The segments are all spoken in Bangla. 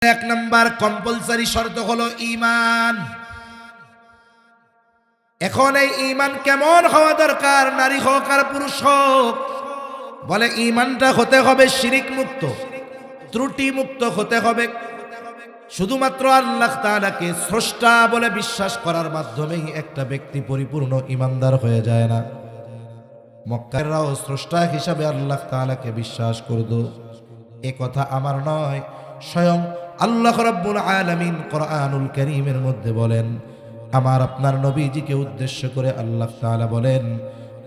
এক নাম্বার কম্পালসারি শর্ত হলো ঈমান। এখন এই ঈমান কেমন হওয়া দরকার, নারী হোক আর পুরুষ হোক? বলে ঈমানটা হতে হবে শিরিক মুক্ত, ত্রুটি মুক্ত হতে হবে। শুধুমাত্র আল্লাহ তাআলাকে স্রষ্টা বলে বিশ্বাস করার মাধ্যমেই একটা ব্যক্তি পরিপূর্ণ ঈমানদার হয়ে যায় না। মক্কাররাও স্রষ্টা হিসাবে আল্লাহ তাআলাকে বিশ্বাস করত। এ কথা আমার নয়, স্বয়ং আল্লাহ রাব্বুল আলামিন কোরআনুল কারীমের মধ্যে বলেন, আমার আপনার নবীজিকে উদ্দেশ্য করে আল্লাহ তাআলা বলেন,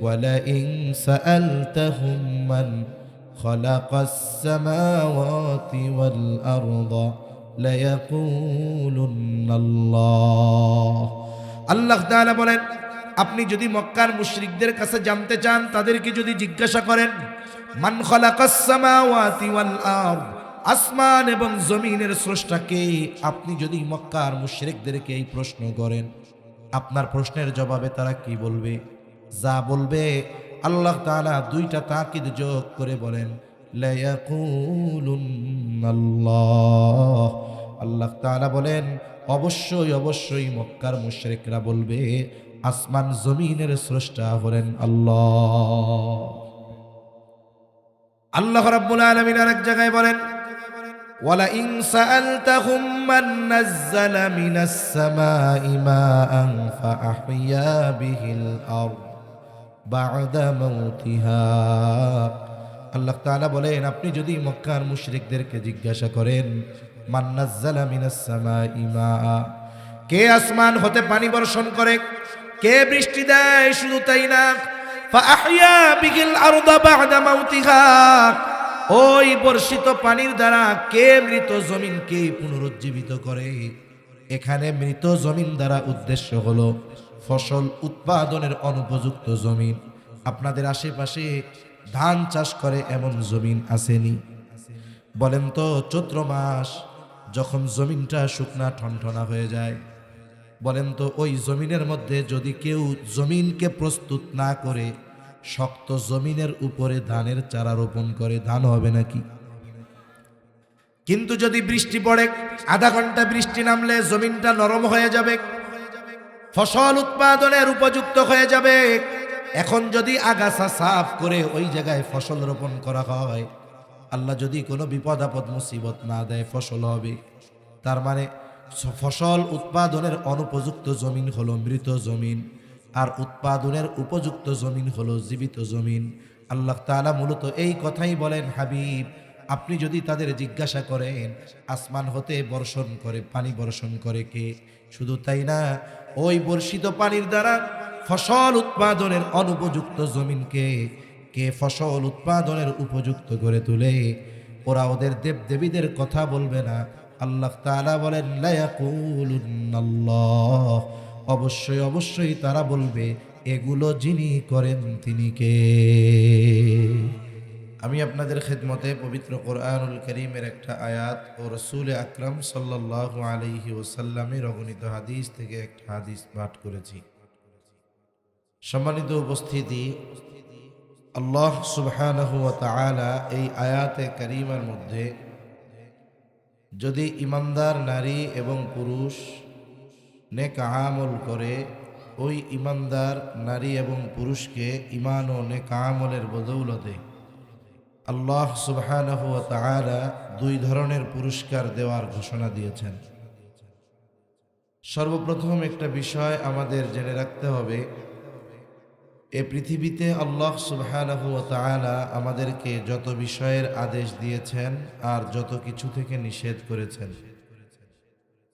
ওয়ালা ইন সাআলতাহুম মান খালাকাস সামাওয়াতি ওয়াল আরদা লায়াকুলুন্নাল্লাহ। আল্লাহ তাআলা বলেন, আপনি যদি মক্কার মুশরিকদের কাছে জানতে চান, তাদেরকে যদি জিজ্ঞাসা করেন মান খালাকাস সামাওয়াতি ওয়াল আরদ, আসমান এবং জমিনের স্রষ্টা কে, আপনি যদি মক্কার মুশরিকদেরকে এই প্রশ্ন করেন, আপনার প্রশ্নের জবাবে তারা কি বলবে? যা বলবে আল্লাহ তাআলা দুইটা তাকিদ যোগ করে বলেন, লা ইয়াকুলুন্নাল্লাহ। আল্লাহ তাআলা বলেন, অবশ্যই অবশ্যই মক্কার মুশরিকরা বলবে আসমান জমিনের স্রষ্টা হলেন আল্লাহ। আল্লাহ রাব্বুল আলামিন আরেক জায়গায় বলেন, ওয়ালা ইন সাআলতাহুম মান নাযালা মিনাস সামাই মাআন ফাআহইয়া বিহিল আরদ বা'দা মাউতিহা। আল্লাহ তাআলা বলেন, আপনি যদি মক্কার মুশরিকদেরকে জিজ্ঞাসা করেন মান নাযালা মিনাস সামাই মাআ, কে আসমান হতে পানি বর্ষণ করে, কে বৃষ্টি দেয়, শুধু তাই না ফাআহইয়া বিহিল আরদ বা'দা মাউতিহা, ওই বর্ষিত পানির দ্বারা কে মৃত জমিনকে পুনরুজ্জীবিত করে। এখানে মৃত জমিন দ্বারা উদ্দেশ্য হলো ফসল উৎপাদনের অনুপযুক্ত জমিন। আপনাদের আশেপাশে ধান চাষ করে এমন জমিন আসেনি? বলেন তো, চৈত্র মাস যখন জমিনটা শুকনা ঠনঠনা হয়ে যায়, বলেন তো ওই জমিনের মধ্যে যদি কেউ জমিনকে প্রস্তুত না করে শক্ত জমিনের উপরে ধানের চারা রোপণ করে, ধান হবে নাকি? কিন্তু যদি বৃষ্টি পড়ে, আধা ঘন্টা বৃষ্টি নামলে জমিনটা নরম হয়ে যাবে, ফসল উৎপাদনের উপযুক্ত হয়ে যাবে। এখন যদি আগাছা সাফ করে ওই জায়গায় ফসল রোপণ করা হয়, আল্লাহ যদি কোনো বিপদ আপদ মুসিবত না দেয়, ফসল হবে। তার মানে ফসল উৎপাদনের অনুপযুক্ত জমিন হলো মৃত জমিন, আর উৎপাদনের উপযুক্ত জমিন হলো জীবিত জমিন। আল্লাহ তাআলা মূলত এই কথাই বলেন, হাবিব আপনি যদি তাদের জিজ্ঞাসা করেন আসমান হতে বর্ষণ করে, পানি বর্ষণ করে কে, শুধু তাই না ওই বর্ষিত পানির দ্বারা ফসল উৎপাদনের অনুপযুক্ত জমিনকে কে ফসল উৎপাদনের উপযুক্ত করে তুলে, ওরা ওদের দেব দেবীদের কথা বলবে না। আল্লাহ তাআলা বলেন, লা ইয়াকুলুন্নাল্লাহ, অবশ্যই অবশ্যই তারা বলবে এগুলো যিনি করেন তিনি কে। আমি আপনাদের খেদমতে পবিত্র কোরআনুল কারীমের একটা আয়াত ও রাসূল আকরাম সাল্লাল্লাহু আলাইহি ওয়াসাল্লামের অগণিত হাদিস থেকে একটা হাদিস পাঠ করেছি। সম্মানিত উপস্থিতি, আল্লাহ সুবহানাহু ওয়া তাআলা এই আয়াতে কারীমার মধ্যে যদি ঈমানদার নারী এবং পুরুষ নেক আমল করে, ওই ঈমানদার নারী এবং পুরুষকে ঈমান ও নেক আমলের বদৌলতে আল্লাহ সুবহানাহু ওয়া তাআলা দুই ধরনের পুরস্কার দেওয়ার ঘোষণা দিয়েছেন। সর্বপ্রথম একটা বিষয় আমাদের জেনে রাখতে হবে, এ পৃথিবীতে আল্লাহ সুবহানাহু ওয়া তাআলা আমাদেরকে যত বিষয়ের আদেশ দিয়েছেন আর যত কিছু থেকে নিষেধ করেছেন,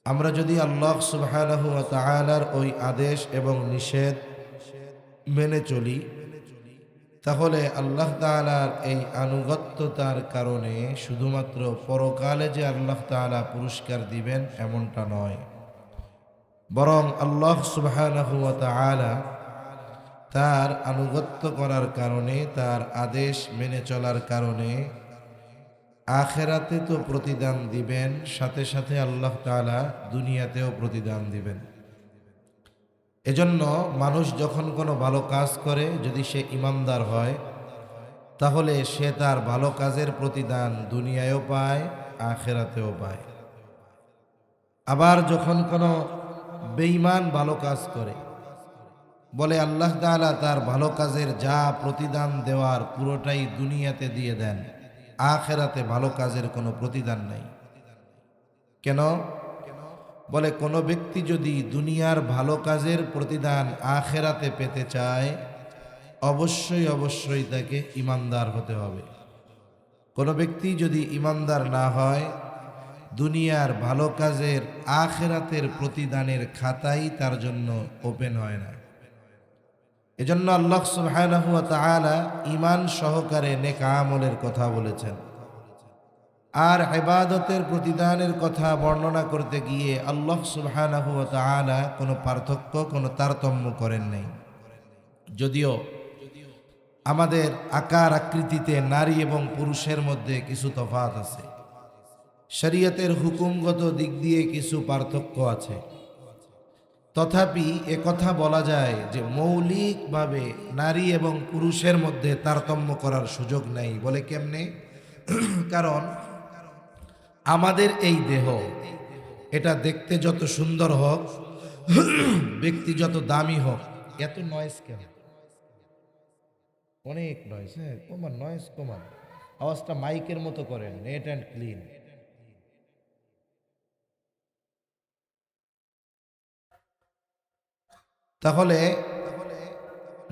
আমরা যদি আল্লাহ সুবহানাহু ওয়া তাআলার ওই আদেশ এবং নিষেধ মেনে চলি, তাহলে আল্লাহ তাআলার এই আনুগত্যতার কারণে শুধুমাত্র পরকালে যে আল্লাহ তাআলা পুরস্কার দিবেন এমনটা নয়, বরং আল্লাহ সুবহানাহু ওয়া তাআলা তার আনুগত্য করার কারণে, তার আদেশ মেনে চলার কারণে আখিরাতে তো প্রতিদান দিবেন, সাথে সাথে আল্লাহ তাআলা দুনিয়াতেও প্রতিদান দিবেন। এজন্য মানুষ যখন কোনো ভালো কাজ করে, যদি সে ঈমানদার হয়, তাহলে সে তার ভালো কাজের প্রতিদান দুনিয়ায়ও পায়, আখিরাতেও পায়। আবার যখন কোনো বেঈমান ভালো কাজ করে, বলে আল্লাহ তাআলা তার ভালো কাজের যা প্রতিদান দেওয়ার পুরোটাই দুনিয়াতে দিয়ে দেন, আখিরাতে ভালো কাজের কোনো প্রতিদান নাই। কেন? বলে কোনো ব্যক্তি যদি দুনিয়ার ভালো কাজের প্রতিদান আখিরাতে পেতে চায়, অবশ্যই অবশ্যই তাকে ঈমানদার হতে হবে। কোনো ব্যক্তি যদি ঈমানদার না হয়, দুনিয়ার ভালো কাজের আখিরাতের প্রতিদানের খাতাই তার জন্য ওপেন হয় না। এজন্য আল্লাহ সুবহানাহু ওয়া তাআলা ঈমান সহকারে নেক আমলের কথা বলেছেন। আর ইবাদতের প্রতিদানের কথা বর্ণনা করতে গিয়ে আল্লাহ সুবহানাহু ওয়া তাআলা কোনো পার্থক্য, কোনো তারতম্য করেন নাই। যদিও আমাদের আকার আকৃতিতে নারী এবং পুরুষের মধ্যে কিছু তফাৎ আছে, শরীয়তের হুকুমগত দিক দিয়ে কিছু পার্থক্য আছে, তথাপি একথা বলা যায় যে মৌলিকভাবে নারী এবং পুরুষের মধ্যে তারতম্য করার সুযোগ নাই। বলে কেমনে? কারণ আমাদের এই দেহ, এটা দেখতে যত সুন্দর হোক, ব্যক্তি যত দামি হোক, এত নয়েজ কেন? অনেক নয়েজ। হ্যাঁ, কমান, নয়েজ কমান, আওয়াজটা মাইকের মতো করেন, নেট অ্যান্ড ক্লিন। তাহলে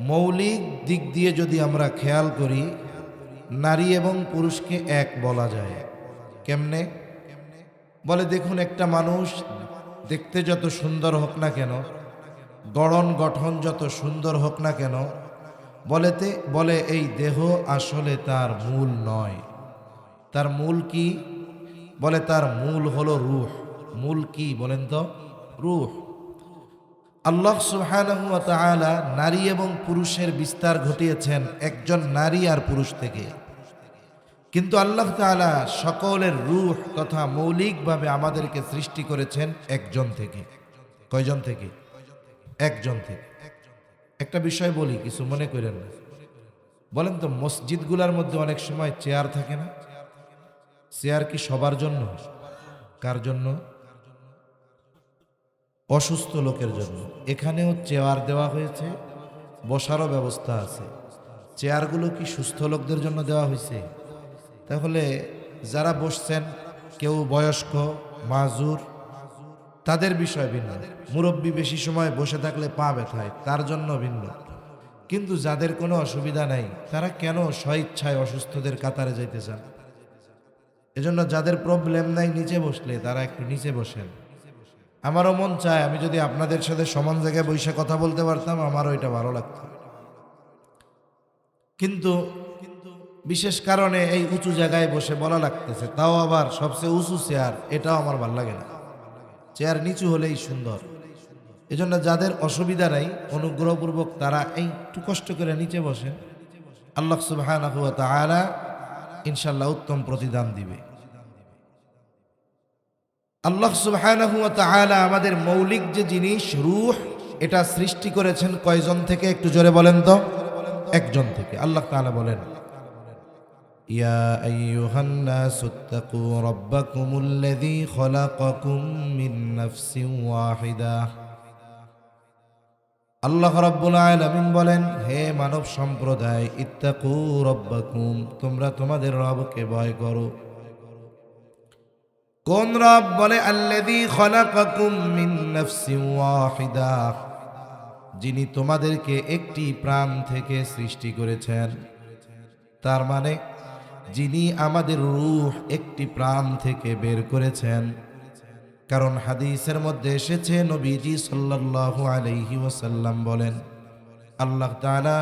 মৌলিক দিক দিয়ে যদি আমরা খেয়াল করি, নারী এবং পুরুষকে এক বলা যায়। কেমনে? বলে দেখুন, একটা মানুষ দেখতে যত সুন্দর হোক না কেন, গড়ন গঠন যত সুন্দর হোক না কেন, বলে এই দেহ আসলে তার মূল নয়। তার মূল কি? বলে তার মূল হলো রূহ। মূল কি বলেন তো? রূহ। আল্লাহ সুবহানাহু ওয়া তাআলা নারী এবং পুরুষের বিস্তার ঘটিয়েছেন একজন নারী আর পুরুষ থেকে, কিন্তু আল্লাহ তাআলা সকলের রূহ তথা মৌলিকভাবে আমাদেরকে সৃষ্টি করেছেন একজন থেকে। কয়জন থেকে? একজন থেকে। একটা বিষয় বলি, কিছু মনে করেন না। বলেন তো, মসজিদগুলোর মধ্যে অনেক সময় চেয়ার থাকে না? চেয়ার কি সবার জন্য? কার জন্য? অসুস্থ লোকের জন্য। এখানেও চেয়ার দেওয়া হয়েছে, বসারও ব্যবস্থা আছে। চেয়ারগুলো কি সুস্থ লোকদের জন্য দেওয়া হয়েছে? তাহলে যারা বসছেন, কেউ বয়স্ক, মাজুর, তাদের বিষয় ভিন্ন। মুরব্বী বেশি সময় বসে থাকলে পা ব্যথায়, তার জন্য ভিন্ন। কিন্তু যাদের কোনো অসুবিধা নাই, তারা কেন স্বইচ্ছায় অসুস্থদের কাতারে যাইতে চান? এজন্য যাদের প্রবলেম নাই, নিচে বসলে তারা একটু নিচে বসেন। আমারও মন চায় আমি যদি আপনাদের সাথে সমান জায়গায় বসে কথা বলতে পারতাম, আমারও এটা ভালো লাগতো। কিন্তু বিশেষ কারণে এই উঁচু জায়গায় বসে বলা লাগতেছে, তাও আবার সবচেয়ে উঁচু চেয়ার, এটাও আমার ভালো লাগে না। চেয়ার নিচু হলেই সুন্দর। এজন্য যাদের অসুবিধা নাই, অনুগ্রহপূর্বক তারা একটু কষ্ট করে নিচে বসেন। আল্লাহ সুবহানাহু ওয়া তাআলা ইনশাআল্লাহ উত্তম প্রতিদান দিবে। আল্লাহ সুবহানাহু ওয়া তাআলা আমাদের মৌলিক যে জিনিস রূহ, এটা সৃষ্টি করেছেন কয়জন থেকে? একটু জোরে বলেন তো। একজন থেকে। আল্লাহ তাআলা বলেন, ইয়া আইয়ুহান নাসুত্তাকু রাব্বাকুমুল্লাযী খলাকাকুম মিন নাফসিন ওয়াহিদাহ। আল্লাহ রাব্বুল আলামিন বলেন, হে মানব সম্প্রদায়, ইত্তাকু রাব্বাকুম, তোমরা তোমাদের রবকে ভয় করো। কোন রব? বলে আল্লাযী খলাকাকুম মিন নাফসিন ওয়াহিদাহ, যিনি তোমাদেরকে একটি প্রাণ থেকে সৃষ্টি করেছেন। তার মানে যিনি আমাদের রূহ একটি প্রাণ থেকে বের করেছেন। কারণ হাদিসের মধ্যে এসেছে, নবীজি সাল্লাল্লাহু আলাইহি ওয়াসাল্লাম বলেন, আল্লাহ তাআলা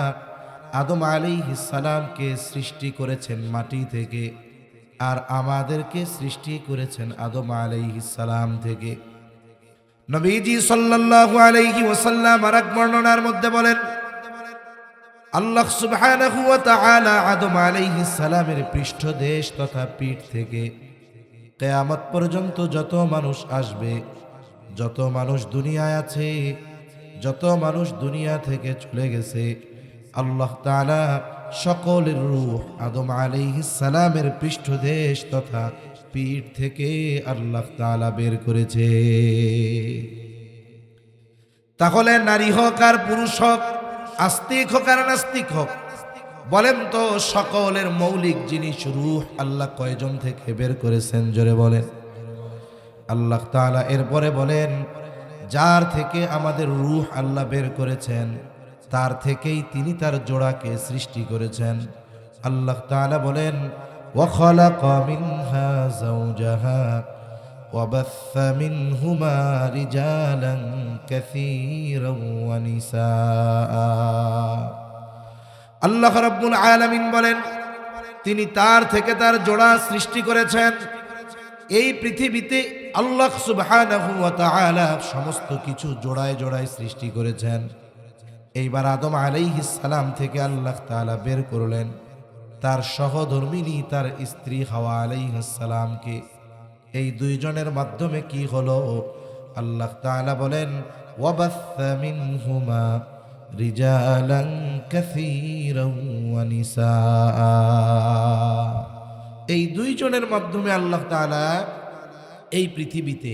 আদম আলাইহিস সালামকে সৃষ্টি করেছেন মাটি থেকে, আর আমাদেরকে সৃষ্টি করেছেন আদম আলাইহিস সালাম থেকে। নবীজি সাল্লাল্লাহু আলাইহি ওয়াসাল্লাম আরেক বর্ণনার মধ্যে বলেন, আল্লাহ সুবহানাহু ওয়া তাআলা আদম আলাইহিস সালামের পৃষ্ঠদেশ তথা পিঠ থেকে কিয়ামত পর্যন্ত যত মানুষ আসবে, যত মানুষ দুনিয়ায় আছে, যত মানুষ দুনিয়া থেকে চলে গেছে, আল্লাহ তাআলা সকলের রূহ আদম আলাইহিস সালামের পৃষ্ঠদেশ তথা পিঠ থেকে আল্লাহ তাআলা বের করেছে। তাহলে নারী হোক আর পুরুষ হোক, আস্তিক হোক আর নাস্তিক হোক, বলেন তো সকলের মৌলিক জিনিস রূহ আল্লাহ কয়জন থেকে বের করেছেন? জোরে বলেন। আল্লাহ তাআলা এরপরে বলেন, যার থেকে আমাদের রূহ আল্লাহ বের করেছেন তার থেকেই তিনি তার জোড়াকে সৃষ্টি করেছেন। আল্লাহ তাআলা বলেন, ওয়া খালাকা মিনহা যাওজাহা ওয়া বাসসা মিনহুমা রিজালান কাসীরান ওয়া নিসাআ। আল্লাহ রাব্বুল আলামিন বলেন, তিনি তার থেকে তার জোড়া সৃষ্টি করেছেন। এই পৃথিবীতে আল্লাহ সুবহানাহু ওয়া তাআলা সমস্ত কিছু জোড়ায় জোড়ায় সৃষ্টি করেছেন। এইবার আদম আলাইহিস সালাম থেকে আল্লাহ তাআলা বের করলেন তার সহধর্মিণী, তার স্ত্রী হাওয়া আলাইহিস সালামকে। এই দুইজনের মাধ্যমে কি হলো? আল্লাহ তাআলা বলেন, ওয়া বাসসা মিনহুমা রিজালান কাসীরান ওয়া নিসাআ। এই দুইজনের মাধ্যমে আল্লাহ তাআলা এই পৃথিবীতে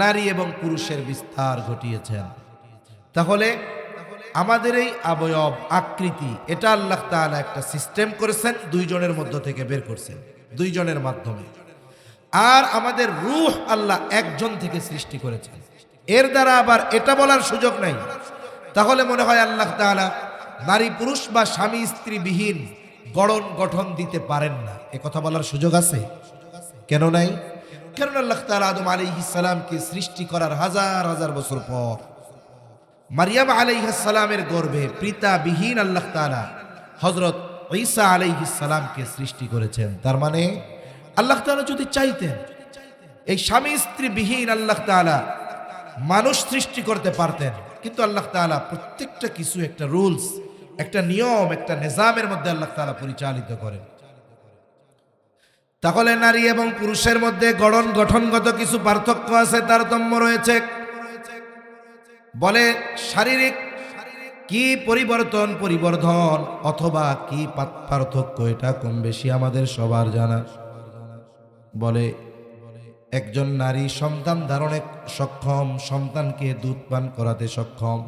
নারী এবং পুরুষের বিস্তার ঘটিয়েছেন। তাহলে আমাদের এই অবয়ব আকৃতি, এটা আল্লাহ তাআলা একটা সিস্টেম করেছেন, দুইজনের মধ্য থেকে বের করছেন, দুইজনের মাধ্যমে। আর আমাদের রূহ আল্লাহ একজন থেকে সৃষ্টি করেছেন। এর দ্বারা আবার এটা বলার সুযোগ নাই তাহলে মনে হয় আল্লাহ তাআলা নারী পুরুষ বা স্বামী স্ত্রী বিহীন গঠন দিতে পারেন না, এ কথা বলার সুযোগ আছে? কেন নাই? কারণ আল্লাহ তাআলা আদম আলাইহিস সালামকে সৃষ্টি করার হাজার হাজার বছর পর মারিয়াম আলাইহিস সালামের গর্ভে পিতাবিহীন আল্লাহ তাআলা হযরত ঈসা আলাইহিস সালামকে সৃষ্টি করেছেন। তার মানে আল্লাহ তাআলা যদি চাইতেন এই স্বামী স্ত্রী বিহীন আল্লাহ তাআলা মানুষ সৃষ্টি করতে পারতেন, কিন্তু আল্লাহ তাআলা প্রত্যেকটা কিছু একটা রুলস, একটা নিয়ম, একটা নিজামের মধ্যে আল্লাহ তাআলা পরিচালিত করেন। তাহলে নারী এবং পুরুষের মধ্যে গঠনগত কিছু পার্থক্য আছে, তারতম্য রয়েছে। বলে শারীরিক কি পরিবর্তন পরিবর্ধন অথবা কি পার্থক্য, এটা কম বেশি আমাদের সবার জানা। বলে একজন নারী সন্তান ধারণে সক্ষম, সন্তানকে দুধ পান করাতে সক্ষম।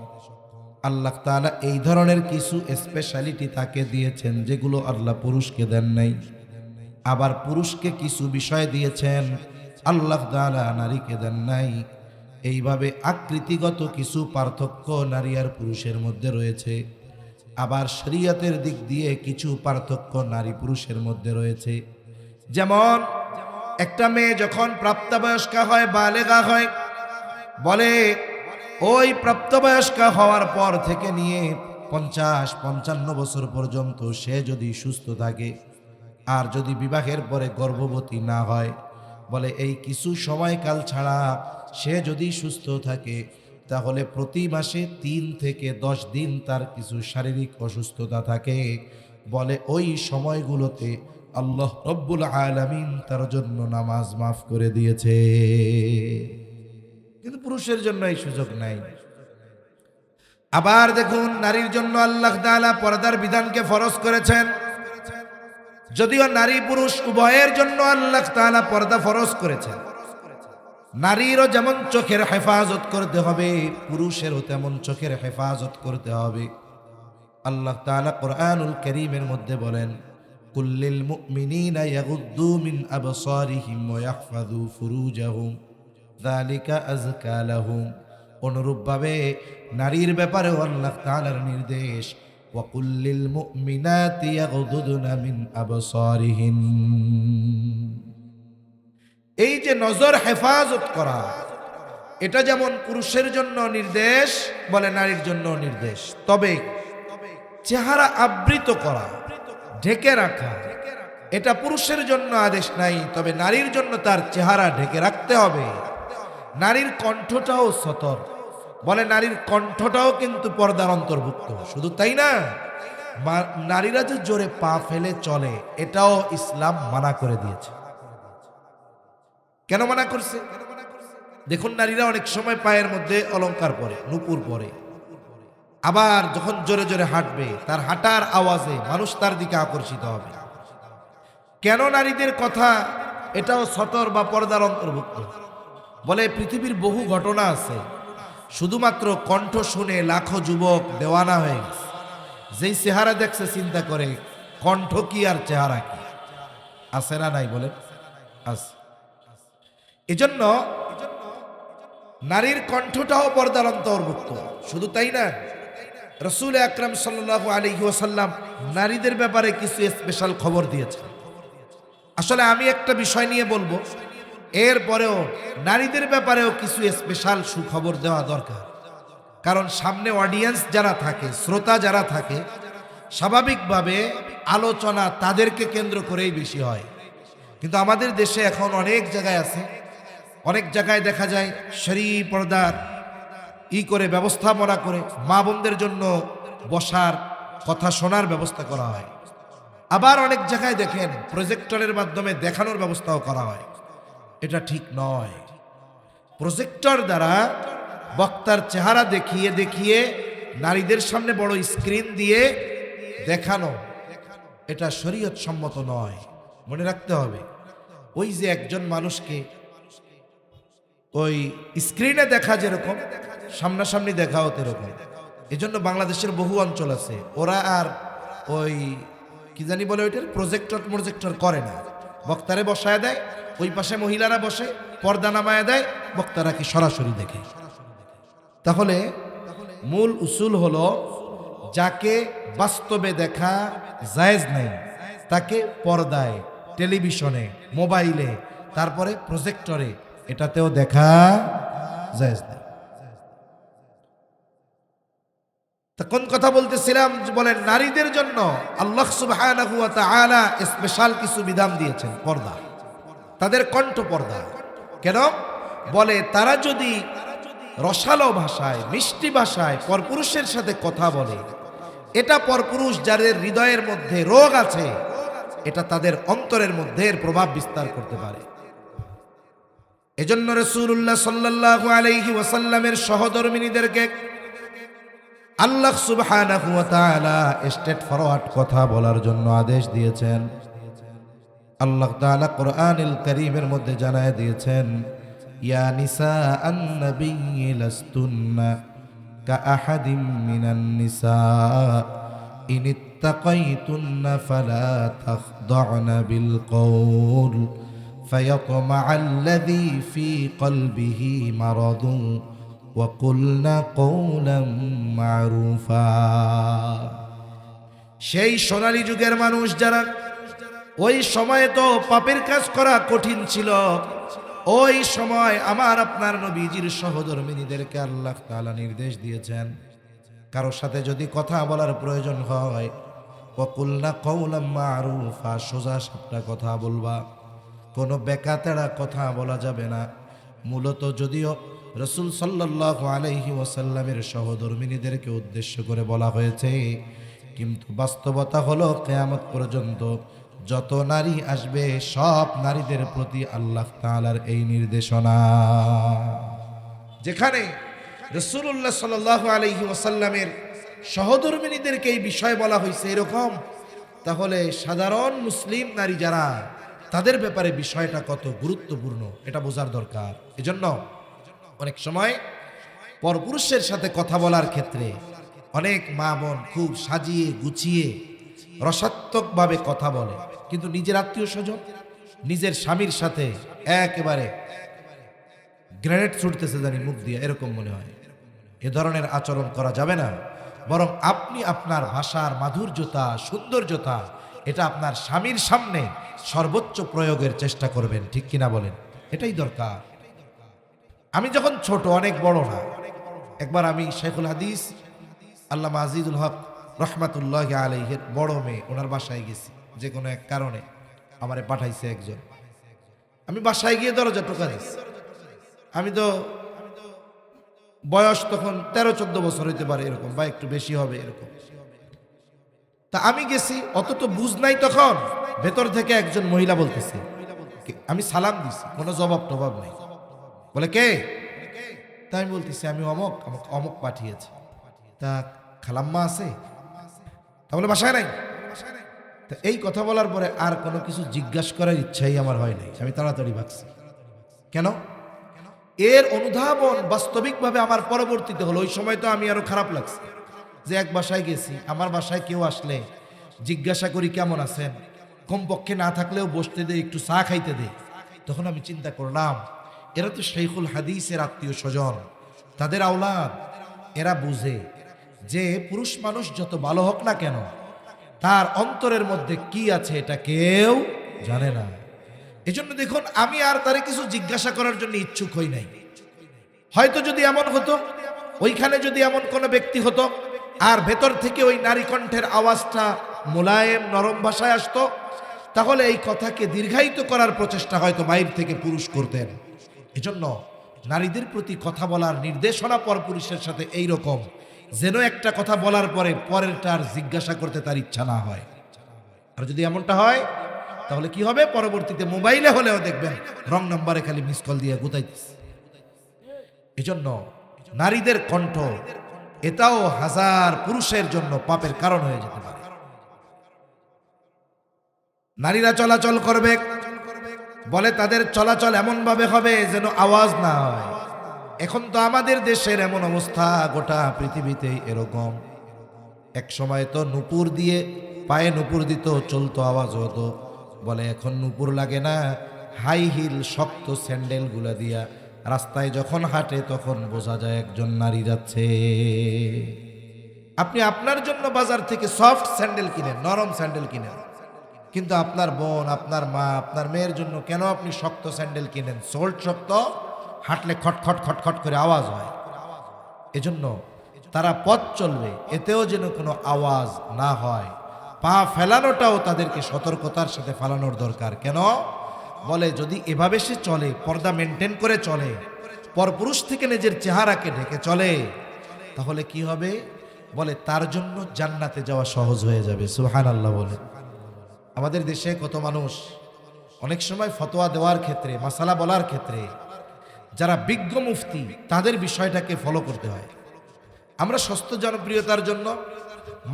আল্লাহ তাআলা এই ধরনের কিছু স্পেশালিটি তাকে দিয়েছেন যেগুলো আল্লাহ পুরুষকে দেন নাই। আবার পুরুষকে কিছু বিষয় দিয়েছেন আল্লাহ তাআলা নারীকে দেন নাই। এইভাবে আকৃতিগত কিছু পার্থক্য নারী আর পুরুষের মধ্যে রয়েছে। আবার শরীয়তের দিক দিয়ে কিছু পার্থক্য নারী পুরুষের মধ্যে রয়েছে। যেমন একটা মেয়ে যখন প্রাপ্তবয়স্কা হয়, বালেগা হয়, বলে ওই প্রাপ্তবয়স্কা হওয়ার পর থেকে নিয়ে 50-55 বছর পর্যন্ত সে যদি সুস্থ থাকে আর যদি বিবাহের পরে গর্ভবতী না হয়, বলে এই কিছু সময়কাল ছাড়া সে যদি সুস্থ থাকে তাহলে প্রতি মাসে 3 থেকে 10 দিন তার কিছু শারীরিক অসুস্থতা থাকে। বলে ওই সময়গুলোতে আল্লাহ রব্বুল আলামিন তার জন্য নামাজ মাফ করে দিয়েছে, কিন্তু পুরুষের জন্য এই সুযোগ নাই। আবার দেখুন নারীর জন্য আল্লাহ তাআলা পর্দার বিধানকে ফরজ করেছেন। যদিও নারী পুরুষ উভয়ের জন্য আল্লাহ তাআলা পর্দা ফরজ করেছেন। নারীরও যেমন চোখের হেফাজত করতে হবে, পুরুষেরও তেমন চোখের হেফাজত করতে হবে। আল্লাহ তাআলা কোরআনুল কারীমের মধ্যে বলেন, কুল্লিল মুমিনিনা ইয়াগুদ্দু মিন আবসারিহিম ওয়া ইয়াহফাযু ফুরুজাহুম যালিকা আযকা লাহুম। অনুরূপভাবে নারীর ব্যাপারেও আল্লাহ তাআলার নির্দেশ, ওয়া কুল্লিল মুমিনাতি ইয়াগুদুনা মিন আবসারিহিন। এই যে নজর হেফাজত করা, এটা যেমন পুরুষের জন্য নির্দেশ, বলে নারীর জন্য নির্দেশ। তবে চেহারা আবৃত করা, ঢেকে রাখা, এটা পুরুষের জন্য আদেশ নাই, তবে নারীর জন্য তার চেহারা ঢেকে রাখতে হবে। নারীর কণ্ঠটাও সতর, বলে নারীর কণ্ঠটাও কিন্তু পর্দার অন্তর্ভুক্ত। শুধু তাই না, নারীরা যে জোরে পা ফেলে চলে এটাও ইসলাম মানা করে দিয়েছে। কেন মানা করছে? দেখুন নারীরা অনেক সময় পায়ের মধ্যে অলংকার পরে, নূপুর পরে, আবার যখন জোরে জোরে হাঁটবে তার হাঁটার আওয়াজে মানুষ তার দিকে আকর্ষিত হবে। কেন নারীদের কথা এটাও সতর বা পর্দার অন্তর্ভুক্ত। বলে পৃথিবীর বহু ঘটনা আছে, শুধুমাত্র কণ্ঠ শুনে লাখো যুবক দেওয়ানা হয়ে গেছে। যেই চেহারা দেখছে চিন্তা করে কণ্ঠ কি আর চেহারা কি, আছে না নাই বলেন? আছে। এজন্য নারীর কণ্ঠটাও পর্দার অন্তর্ভুক্ত। শুধু তাই না, রাসূল আকরাম সাল্লাল্লাহু আলাইহি ওয়াসাল্লাম নারীদের ব্যাপারে কিছু স্পেশাল খবর দিয়েছেন। আসলে আমি একটা বিষয় নিয়ে বলবো, এরপরেও নারীদের ব্যাপারেও কিছু স্পেশাল সুখবর দেওয়া দরকার। কারণ সামনে অডিয়েন্স যারা থাকে, শ্রোতা যারা থাকে, স্বাভাবিকভাবে আলোচনা তাদেরকে কেন্দ্র করেই বেশি হয়। কিন্তু আমাদের দেশে এখন অনেক জায়গায় আছে, অনেক জায়গায় দেখা যায় শরীর পর্দার করে ব্যবস্থাপনা করে মা বোনদের জন্য বসার, কথা শোনার ব্যবস্থা করা হয়। আবার অনেক জায়গায় দেখেন প্রজেক্টরের মাধ্যমে দেখানোর ব্যবস্থাও করা হয়। এটা ঠিক নয়। প্রজেক্টর দ্বারা বক্তার চেহারা দেখিয়ে দেখিয়ে নারীদের সামনে বড় স্ক্রিন দিয়ে দেখানো, এটা শরীয়ত সম্মত নয়। মনে রাখতে হবে, ওই যে একজন মানুষকে ওই স্ক্রিনে দেখা যেরকম, সামনাসামনি দেখাও তেরকম। এজন্য বাংলাদেশের বহু অঞ্চল আছে, ওরা আর ওই কি জানি বলে ওইটার প্রজেক্টর করে না, বক্তারে বসায় দেয়, ওই পাশে মহিলারা বসে, পর্দা নামায় দেয়, বক্তারা কি সরাসরি দেখে। তাহলে মূল উসুল হলো, যাকে বাস্তবে দেখা জায়েজ নাই তাকে পর্দায়, টেলিভিশনে, মোবাইলে, তারপরে প্রজেক্টরে, এটাতেও দেখা জায়েজ নাই। তা কোন কথা বলতেছিলাম? বলেন নারীদের জন্য আল্লাহ সুবহানাহু ওয়া তাআলা স্পেশাল কিছু বিধান দিয়েছেন। পর্দা, তাদের কণ্ঠ পর্দা। কেন? বলে তারা যদি রসালো ভাষায়, মিষ্টি ভাষায় পরপুরুষের সাথে কথা বলে, এটা পরপুরুষ যাদের হৃদয়ের মধ্যে রোগ আছে, এটা তাদের অন্তরের মধ্যে এর প্রভাব বিস্তার করতে পারে। এজন্য রাসূলুল্লাহ সাল্লাল্লাহু আলাইহি ওয়াসাল্লামের সহধর্মিনীদেরকে আল্লাহ সুবহানাহু ওয়া তাআলা স্ট্রেট ফরওয়ার্ড কথা বলার জন্য আদেশ দিয়েছেন। আল্লাহ তাআলা কোরআনুল কারীমের মধ্যে জানায় দিয়েছেন, ইয়া নিসা আন-নাবিয়্যি লাস্তুন্না কাআহাদিম মিনান নিসা ইনিত্তাকাইতুন্না ফালা তাখদা'না বিল কওল ফায়াতমা'আল্লাযী ফী কলবিহি মারাদুন ওয়াকুলনা কওলাম মা'রুফা। সেই সোনালী যুগের মানুষ যারা, ওই সময়ে তো পাপের কাজ করা কঠিন ছিল। ওই সময় আমার আপনার নবীজির সহধর্মিনীদেরকে আল্লাহ তাআলা নির্দেশ দিয়েছেন, কারোর সাথে যদি কথা বলার প্রয়োজন হয়, ওয়াকুলনা কওলাম মা'রুফা, সোজা সাপটা কথা বলবা, কোনো বেকাতেড়া কথা বলা যাবে না। মূলত যদিও রাসূল সাল্লাল্লাহু আলাইহি ওয়াসাল্লামের সহধর্মিনীদেরকে উদ্দেশ্য করে বলা হয়েছে, কিন্তু বাস্তবতা হলো কিয়ামত পর্যন্ত যত নারী আসবে সব নারীদের প্রতি আল্লাহ তাআলার এই নির্দেশনা। যেখানে রাসূলুল্লাহ সাল্লাল্লাহু আলাইহি ওয়াসাল্লামের সহধর্মিনীদেরকে এই বিষয় বলা হয়েছে এরকম, তাহলে সাধারণ মুসলিম নারী যারা, তাদের ব্যাপারে বিষয়টা কত গুরুত্বপূর্ণ এটা বোঝার দরকার। এজন্য অনেক সময় পরপুরুষের সাথে কথা বলার ক্ষেত্রে অনেক মা বোন খুব সাজিয়ে গুছিয়ে রসাত্মকভাবে কথা বলে, কিন্তু নিজের আত্মীয় স্বজন, নিজের স্বামীর সাথে একেবারে গ্রেনেড ছুটতেছে জানি মুখ দিয়ে, এরকম মনে হয়। এ ধরনের আচরণ করা যাবে না। বরং আপনি আপনার ভাষার মাধুর্যতা, সৌন্দর্যতা, এটা আপনার স্বামীর সামনে সর্বোচ্চ প্রয়োগের চেষ্টা করবেন। ঠিক কিনা বলেন? এটাই দরকার। আমি যখন ছোট, অনেক বড় না, একবার আমি শেখুল হাদিস আল্লামা আজিজুল হক রহমাতুল্লাহি আলাইহির বড় মেয়ে, ওনার বাসায় গেছি। যে কোনো এক কারণে আমারে পাঠাইছে একজন। আমি বাসায় গিয়ে দরজা টোকা দিছি। আমি তো বয়স তখন 13-14 বছর হইতে পারে এরকম, বা একটু বেশি হবে এরকম। তা আমি গেছি, অত তো বুঝ নাই তখন। ভেতর থেকে একজন মহিলা বলতেছে, আমি সালাম দিছি, কোনো জবাব টবাব নেই। বলে কে? তাই আমি বলতেছি আমি অমক, আমাকে অমক পাঠিয়েছে। তা খালাম্মা আছে? তা বলে বাসায় নাই। তো এই কথা বলার পরে আর কোনো কিছু জিজ্ঞাসা করার ইচ্ছাই আমার হয় নাই, আমি তাড়াতাড়ি ভাগছি। কেন? এর অনুধাবন বাস্তবিকভাবে আমার পরবর্তীতে হলো। ওই সময় তো আমি আরো খারাপ লাগছে যে এক বাসায় গেছি, আমার বাসায় কেউ আসলে জিজ্ঞাসা করি কেমন আছেন, কমপক্ষে না থাকলেও বসতে দে, একটু চা খাইতে দে। তখন আমি চিন্তা করলাম এরা তো শাইখুল হাদিসের আত্মীয় স্বজন, তাদের আওলাদ, এরা বুঝে যে পুরুষ মানুষ যত ভালো হোক না কেন তার অন্তরের মধ্যে কি আছে এটা কেউ জানে না। এজন্য দেখুন আমি আর তারে কিছু জিজ্ঞাসা করার জন্য ইচ্ছুক হই নাই। হয়তো যদি এমন হতো, ওইখানে যদি এমন কোনো ব্যক্তি হতো আর ভেতর থেকে ওই নারী কণ্ঠের আওয়াজটা মোলায়েম নরম ভাষায় আসতো, তাহলে এই কথাকে দীর্ঘায়িত করার প্রচেষ্টা হয়তো বাইরে থেকে পুরুষ করতেন। এজন্য নারীদের প্রতি কথা বলার নির্দেশনা পর পুরুষের সাথে এই রকম, যেন একটা কথা বলার পরে পরেরটা আর জিজ্ঞাসা করতে তার ইচ্ছা না হয়। আর যদি এমনটা হয় তাহলে কি হবে, পরবর্তীতে মোবাইলে হলেও দেখবেন রং নাম্বারে খালি মিস কল দিয়ে গুতাইতেছে। এজন্য নারীদের কণ্ঠ এটাও হাজার পুরুষের জন্য পাপের কারণ হয়ে যেতে পারে। নারীরা চলাচল করবে, বলে তাদের চলাচল এমন ভাবে হবে যেন আওয়াজ না হয়। এখন তো আমাদের দেশের এমন অবস্থা, গোটা পৃথিবীতেই এরকম। এক সময় তো নুপুর দিয়ে, পায়ে নুপুর দিত, চলতো, আওয়াজ হতো। বলে এখন নুপুর লাগে না, হাই হিল শক্ত স্যান্ডেল গুলা দিয়া রাস্তায় যখন হাঁটে তখন বোঝা যায় একজন নারী যাচ্ছে। আপনি আপনার জন্য বাজার থেকে সফট স্যান্ডেল কিনেন, নরম স্যান্ডেল কিনেন, কিন্তু আপনার বোন, আপনার মা, আপনার মেয়ের জন্য কেন আপনি শক্ত স্যান্ডেল কিনেন? সোল্ট শক্ত, হাঁটলে খটখট খটখট করে আওয়াজ হয়। এজন্য তারা পথ চলবে, এতেও যেন কোনো আওয়াজ না হয়। পা ফেলানোটাও তাদেরকে সতর্কতার সাথে ফেলানোর দরকার। কেন? বলে যদি এভাবে সে চলে, পর্দা মেনটেন করে চলে, পরপুরুষ থেকে নিজের চেহারাকে ঢেকে চলে, তাহলে কি হবে? বলে তার জন্য জান্নাতে যাওয়া সহজ হয়ে যাবে। সুবহানাল্লাহ বলে। আমাদের দেশে কত মানুষ অনেক সময় ফতোয়া দেওয়ার ক্ষেত্রে, মাসালা বলার ক্ষেত্রে যারা বিজ্ঞ মুফতি, তাদের বিষয়টাকে ফলো করতে হয়। আমরা সস্ত জনপ্রিয়তার জন্য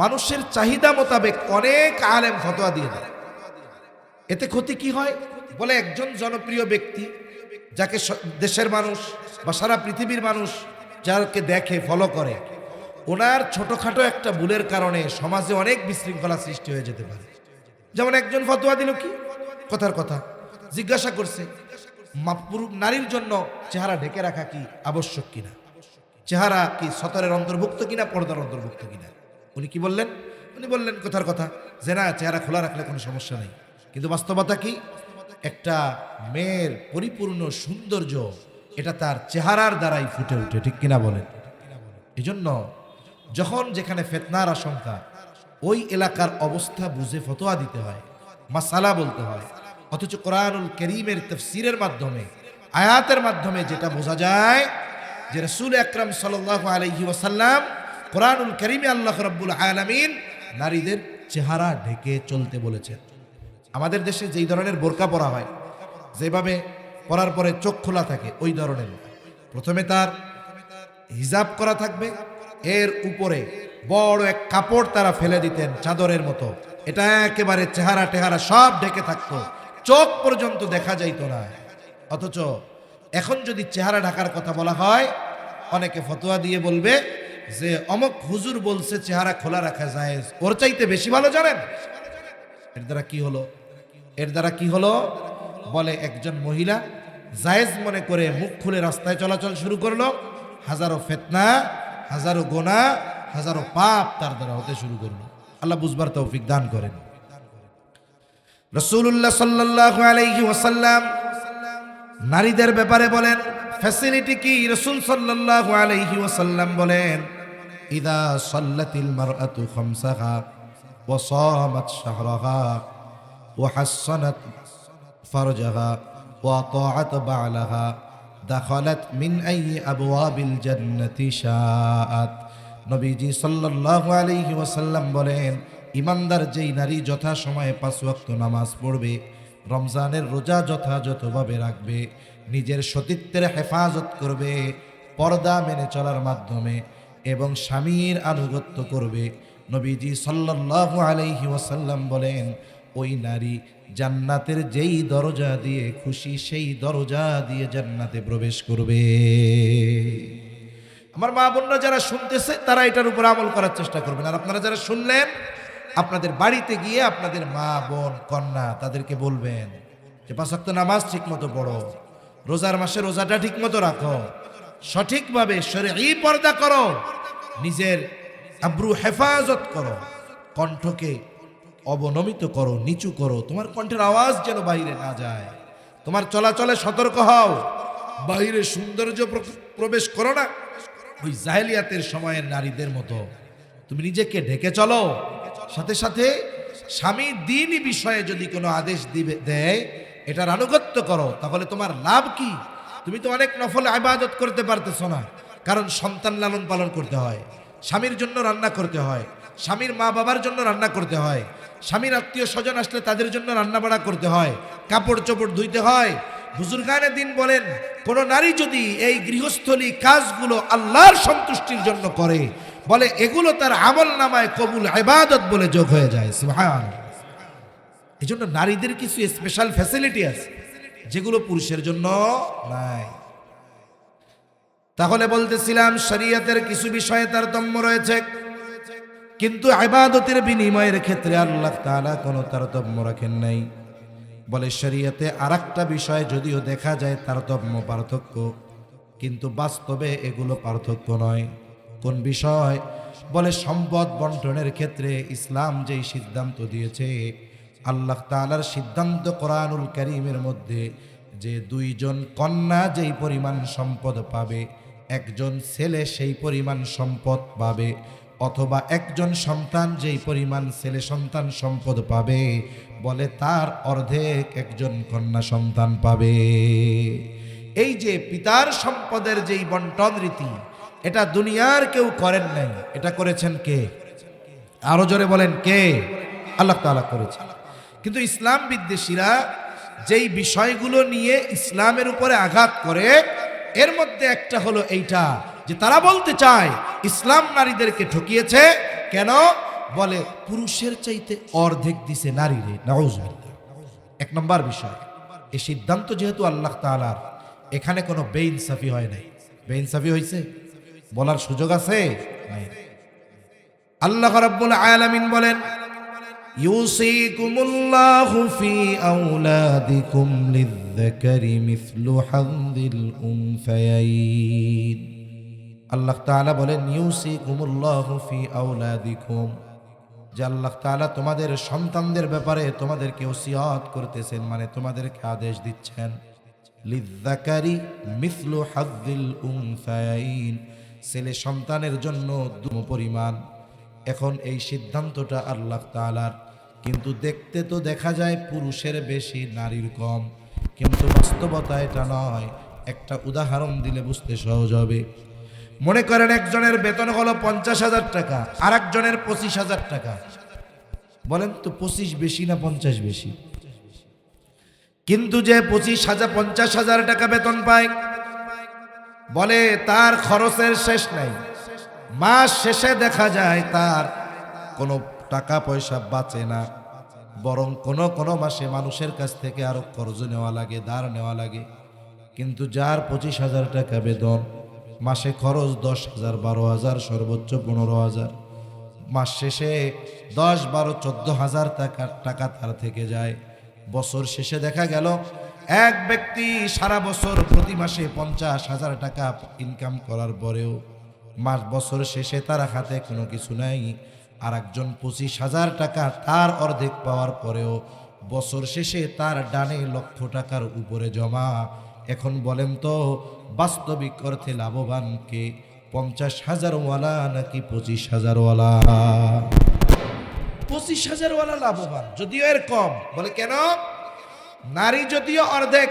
মানুষের চাহিদা মোতাবেক অনেক আলেম ফতোয়া দিয়ে দেয়। এতে ক্ষতি কি হয়? বলে একজন জনপ্রিয় ব্যক্তি যাকে দেশের মানুষ বা সারা পৃথিবীর মানুষ যাকে দেখে, ফলো করে, ওনার ছোটখাটো একটা ভুলের কারণে সমাজে অনেক বিশৃঙ্খলা সৃষ্টি হয়ে যেতে পারে। যেমন একজন ফতোয়া দিল, কি কথার কথা জিজ্ঞাসা করছে নারীর জন্য চেহারা ঢেকে রাখা কি আবশ্যক কিনা, চেহারা কি সতরের অন্তর্ভুক্ত কিনা, পর্দার অন্তর্ভুক্ত কিনা। উনি কি বললেন? উনি বললেন কথার কথা যে না, চেহারা খোলা রাখলে কোনো সমস্যা নেই। কিন্তু বাস্তবতা কি? একটা মেয়ের পরিপূর্ণ সৌন্দর্য এটা তার চেহারার দ্বারাই ফুটে ওঠে, ঠিক কিনা বলেন? এজন্য যখন যেখানে ফিতনার আশঙ্কা, ওই এলাকার অবস্থা বুঝে ফতোয়া দিতে হয়, মাসালা বলতে হয়। অথচ কোরআনুল কারীমের তাফসীরের মাধ্যমে, আয়াতের মাধ্যমে যেটা বোঝা যায় যে রাসূল আকরাম সাল্লাল্লাহু আলাইহি ওয়াসাল্লাম কোরআনুল কারীমে আল্লাহ রাব্বুল আলামিন নারীদের চেহারা ঢেকে চলতে বলেছেন। আমাদের দেশে যেই ধরনের বোরকা পরা হয়, যেভাবে পরার পরে চোখ খোলা থাকে, ওই ধরনের প্রথমে তার হিজাব করা থাকবে, এর উপরে বড় এক কাপড় তারা ফেলে দিতেন চাদরের মতো, এটা একেবারে চেহারা টেহারা সব ঢেকে থাকতো, চোখ পর্যন্ত দেখা যাইত না। অথচ এখন যদি চেহারা ঢাকার কথা বলা হয়, অনেকে ফতোয়া দিয়ে বলবে যে অমক হুজুর বলছে চেহারা খোলা রাখা যায়, ওর চাইতে বেশি ভালো জানেন। এর দ্বারা কি হলো? এর দ্বারা কি হলো? বলে একজন মহিলা জায়েজ মনে করে মুখ খুলে রাস্তায় চলাচল শুরু করলো, হাজারো ফিতনা, হাজারো গুনাহ, হাজারো পাপ তার দ্বারা হতে শুরু করলো। আল্লাহ বুঝবার তৌফিক দান করেন। রাসূলুল্লাহ সাল্লাল্লাহু আলাইহি ওয়াসাল্লাম নারীদের ব্যাপারে বলেন ফ্যাসিলিটি কি? রাসূল সাল্লাল্লাহু আলাইহি ওয়াসাল্লাম বলেন, ইদা সাল্লাতিল মারআতু খামসাহা ওয়া সামাত শাহরাহা ওয়া হাসসানাত ফারজাহা ওয়া আতাআত বা'লাহা দাখালাত মিন আইয়ি আবওয়াবিল জান্নাতি শাআত। নবীজি সাল্লাল্লাহু আলাইহি ওয়াসাল্লাম বলেন, ইমানদার যেই নারী যথা সময়ে 5 ওয়াক্ত নামাজ পড়বে, রমজানের রোজা যথাযথভাবে রাখবে, নিজের সতীত্বের হেফাজত করবে পর্দা মেনে চলার মাধ্যমে এবং স্বামীর আনুগত্য করবে, নবীজি সাল্লাল্লাহু আলাইহি ওয়াসাল্লাম বলেন, ওই নারী জান্নাতের যেই দরজা দিয়ে খুশি সেই দরজা দিয়ে জান্নাতে প্রবেশ করবে। আমার মা বোনরা যারা শুনতেছে তারা এটার উপর আমল করার চেষ্টা করবেন। আর আপনারা যারা শুনলেন, আপনাদের বাড়িতে গিয়ে আপনাদের মা বোন কন্যা তাদেরকে বলবেন যে 5 ওয়াক্ত নামাজ ঠিক মতো পড়ো, রোজার মাসে রোজাটা ঠিক মতো রাখো, সঠিকভাবে শরঈ পর্দা করো, নিজের আব্রু হেফাজত করো, কণ্ঠকে অবনমিত করো, নিচু করো, তোমার কণ্ঠের আওয়াজ যেন বাইরে না যায়, তোমার চলাচলে সতর্ক হও, বাইরে সৌন্দর্য প্রবেশ করো না ওই জাহেলিয়াতের সময়ের নারীদের মতো, তুমি নিজেকে ঢেকে চলো। সাথে সাথে স্বামী দ্বীনি বিষয়ে যদি কোনো আদেশ দেয় এটার আনুগত্য করো, তাহলে তোমার লাভ কি? তুমি তো অনেক নফল ইবাদত করতে পারতেছো না, কারণ সন্তান লালন পালন করতে হয়, স্বামীর জন্য রান্না করতে হয়, স্বামীর মা বাবার জন্য রান্না করতে হয়, স্বামীর আত্মীয় স্বজন আসলে তাদের জন্য রান্না বাড়া করতে হয়, কাপড় চোপড় ধুইতে হয়। বুজুর্গানে দিন বলেন, কোন নারী যদি এই গৃহস্থলী কাজগুলো আল্লাহর সন্তুষ্টির জন্য করে, বলে এগুলো তার আমল নামায় কবুল ইবাদত বলে যোগ হয়ে যায়। সুবহানাল্লাহ। এই জন্য নারীদের কিছু স্পেশাল ফ্যাসিলিটি আছে যেগুলো পুরুষের জন্য নাই। তাহলে বলতেছিলাম শরীয়তের কিছু বিষয়ে তারতম্য রয়েছে, কিন্তু ইবাদতের বিনিময়ের ক্ষেত্রে আল্লাহ তাআলা কোনো তারতম্য রাখেন নাই। বলে শরীয়তে আরেকটা বিষয় যদিও দেখা যায় তারতম্য পার্থক্য, কিন্তু বাস্তবে এগুলো পার্থক্য নয়। কোন বিষয়? বলে সম্পদ বন্টনের ক্ষেত্রে ইসলাম যেই সিদ্ধান্ত দিয়েছে, আল্লাহ তাআলার সিদ্ধান্ত কোরআনুল কারীমের মধ্যে যে 2 জন কন্যা যেই পরিমাণ সম্পদ পাবে, একজন ছেলে সেই পরিমাণ সম্পদ পাবে, অথবা একজন সন্তান যেই পরিমাণ ছেলে সন্তান সম্পদ পাবে, বলে তার অর্ধেক একজন কন্যা সন্তান পাবে। এই যে পিতার সম্পদের যেই বন্টন রীতি, এটা দুনিয়ার কেউ করেন নাই, এটা করেছেন কে? আরো জোরে বলেন কে? আল্লাহ তাআলা করেছেন। কিন্তু ইসলাম বিদ্বেষীরা যেই বিষয়গুলো নিয়ে ইসলামের উপরে আঘাত করে, এর মধ্যে একটা হলো এইটা যে তারা বলতে চায় ইসলাম নারীদেরকে ঠকিয়েছে। কেন? বলে পুরুষের চাইতে অর্ধেক দিছে নারীরে। নাউজুবিল্লাহ। 1 নম্বর বিষয়, এই সিদ্ধান্ত যেহেতু আল্লাহ তাআলার, এখানে কোনো বেইনসাফি হয় নাই। বেইনসাফি হয়েছে বলার সুযোগ আছে? নাই। আল্লাহ রাব্বুল আলামিন বলেন, ইউসিকুমুল্লাহু ফি আওলাদিকুম লিয-যাকারি মিসলু হাযযিল উনসায়াইন। আল্লাহ তাআলা বলেন, ইউসিকুমুল্লাহু ফি আওলাদিকুম, যে আল্লাহ তাআলা তোমাদের সন্তানদের ব্যাপারে তোমাদেরকে ওসিয়ত করতেছেন, মানে তোমাদেরকে আদেশ দিচ্ছেন, লিয-যাকারি মিসলু হাযযিল উনসায়াইন, ছেলে সন্তানের জন্য 2 পরিমাণ। এখন এই সিদ্ধান্তটা আল্লাহ তাআলার, কিন্তু দেখতে তো দেখা যায় পুরুষের বেশি নারীর কম, কিন্তু বাস্তবতা এটা নয়। একটা উদাহরণ দিলে বুঝতে সহজ হবে। মনে করেন একজনের বেতন হলো 50,000 টাকা, আর একজনের 25,000 টাকা। বলেন তো 25 বেশি না 50 বেশি? কিন্তু যে 50,000 টাকা বেতন পায়, বলে তার খরচের শেষ নাই, মাস শেষে দেখা যায় তার কোনো টাকা পয়সা বাঁচে না, বরং কোনো মাসে মানুষের কাছ থেকে আরো কর্জ নেওয়া লাগে, ধার নেওয়া লাগে। কিন্তু যার 25,000 টাকা বেতন, মাসে খরচ 10,000, 12,000, সর্বোচ্চ 15,000, মাস শেষে 10, 12, 14,000 টাকা তার থেকে যায়। বছর শেষে দেখা গেল এক ব্যক্তি সারা বছর প্রতি মাসে 50,000 টাকা ইনকাম করার পরেও বছর শেষে তার হাতে কোনো কিছু নাই। আর একজন 25,000 টাকা তার অর্ধেক পাওয়ার পরেও বছর শেষে তার ডানে লক্ষ টাকার উপরে জমা। এখন বলেন তো বাস্তবিক অর্থে লাভবান কে? 50,000 ওয়ালা নাকি 25,000 ওয়ালা? 25,000 ওয়ালা লাভবান, যদিও এর কম। বলে কেন? নারী যদিও অর্ধেক,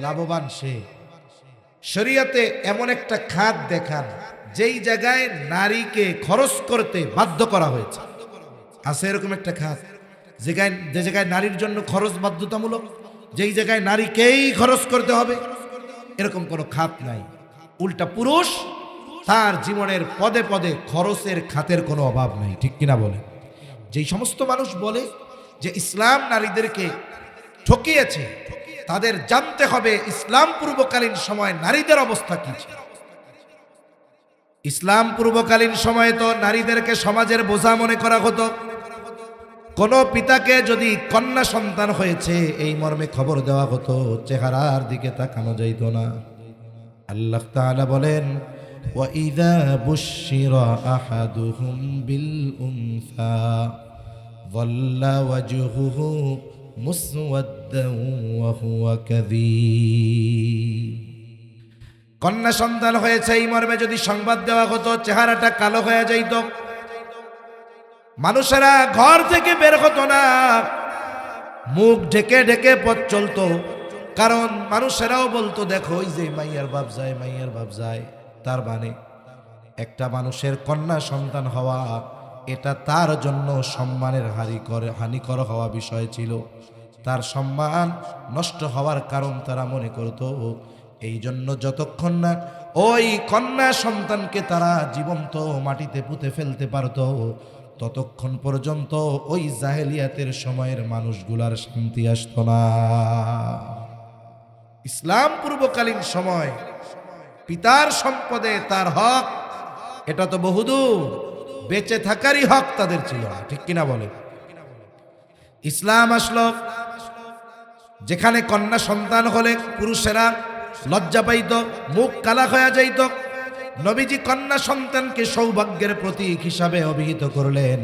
লাভবান সে। শরীয়তে এমন একটা খাত দেখান যেই জায়গায় নারীকে খরচ করতে বাধ্য করা হয়েছে। আছে এরকম একটা খাত যে জায়গায় নারীর জন্য খরচ বাধ্যতামূলক, যেই জায়গায় নারীকেই খরচ করতে হবে, এরকম কোনো খাত নাই। উল্টা পুরুষ তার জীবনের পদে পদে খরচের খাতের কোনো অভাব নাই, ঠিক কিনা বলে? যেই সমস্ত মানুষ বলে যে ইসলাম নারীদেরকে ঠকিয়েছে, তাদের জানতে হবে ইসলাম পূর্বকালীন সময় নারীদের অবস্থা কি ছিল। ইসলাম পূর্বকালীন সময়ে তো নারীদেরকে সমাজের বোঝা মনে করা হতো। কোন পিতাকে যদি কন্যা সন্তান হয়েছে এই মর্মে খবর দেওয়া হতো, চেহারার দিকে তাকানো যাইত না। আল্লাহ তাআলা বলেন, وَإِذَا بُشِّرَ أَحَدُهُمْ بِالْأُنثَى ظَلَّ وَجْهُهُ مُسْوَدًّا وَهُوَ كَظِيمٌ। কন্যা সন্তান হয়েছে এই মর্মে যদি সংবাদ দেওয়া হতো, চেহারাটা কালো হয়ে যাইত, মানুষেরা ঘর থেকে বের হতো না, মুখ ঢেকে ঢেকে পথ চলতো। কারণ মানুষেরাও বলতো, দেখো ওই যে মাইয়ার বাপ যায়, মাইয়ার বাপ যায়। তার মানে একটা মানুষের কন্যা সন্তান হওয়া এটা তার জন্য সম্মানের হানিকর হওয়া বিষয় ছিল। তার সম্মান নষ্ট হওয়ার কারণ তারা মনে করত। এই জন্য যতক্ষণ না ওই কন্যা সন্তানকে তারা জীবন্ত মাটিতে পুঁতে ফেলতে পারত, ততক্ষণ পর্যন্ত ওই জাহেলিয়াতের সময়ের মানুষগুলার শান্তি আসতো না। ইসলাম পূর্বকালীন সময় পিতার সম্পদে তার হক, এটা তো বহুদূর, বেঁচে থাকারই হক তাদের ছিল না, ঠিক কিনা বলে? ইসলাম আসলো যেখানে কন্যা সন্তান হলে পুরুষেরা লজ্জা পাইত, মুখ কালা হয়ে যাইত। নবীজি কন্যা সন্তানকে সৌভাগ্যের প্রতীক হিসাবে অভিহিত করলেন।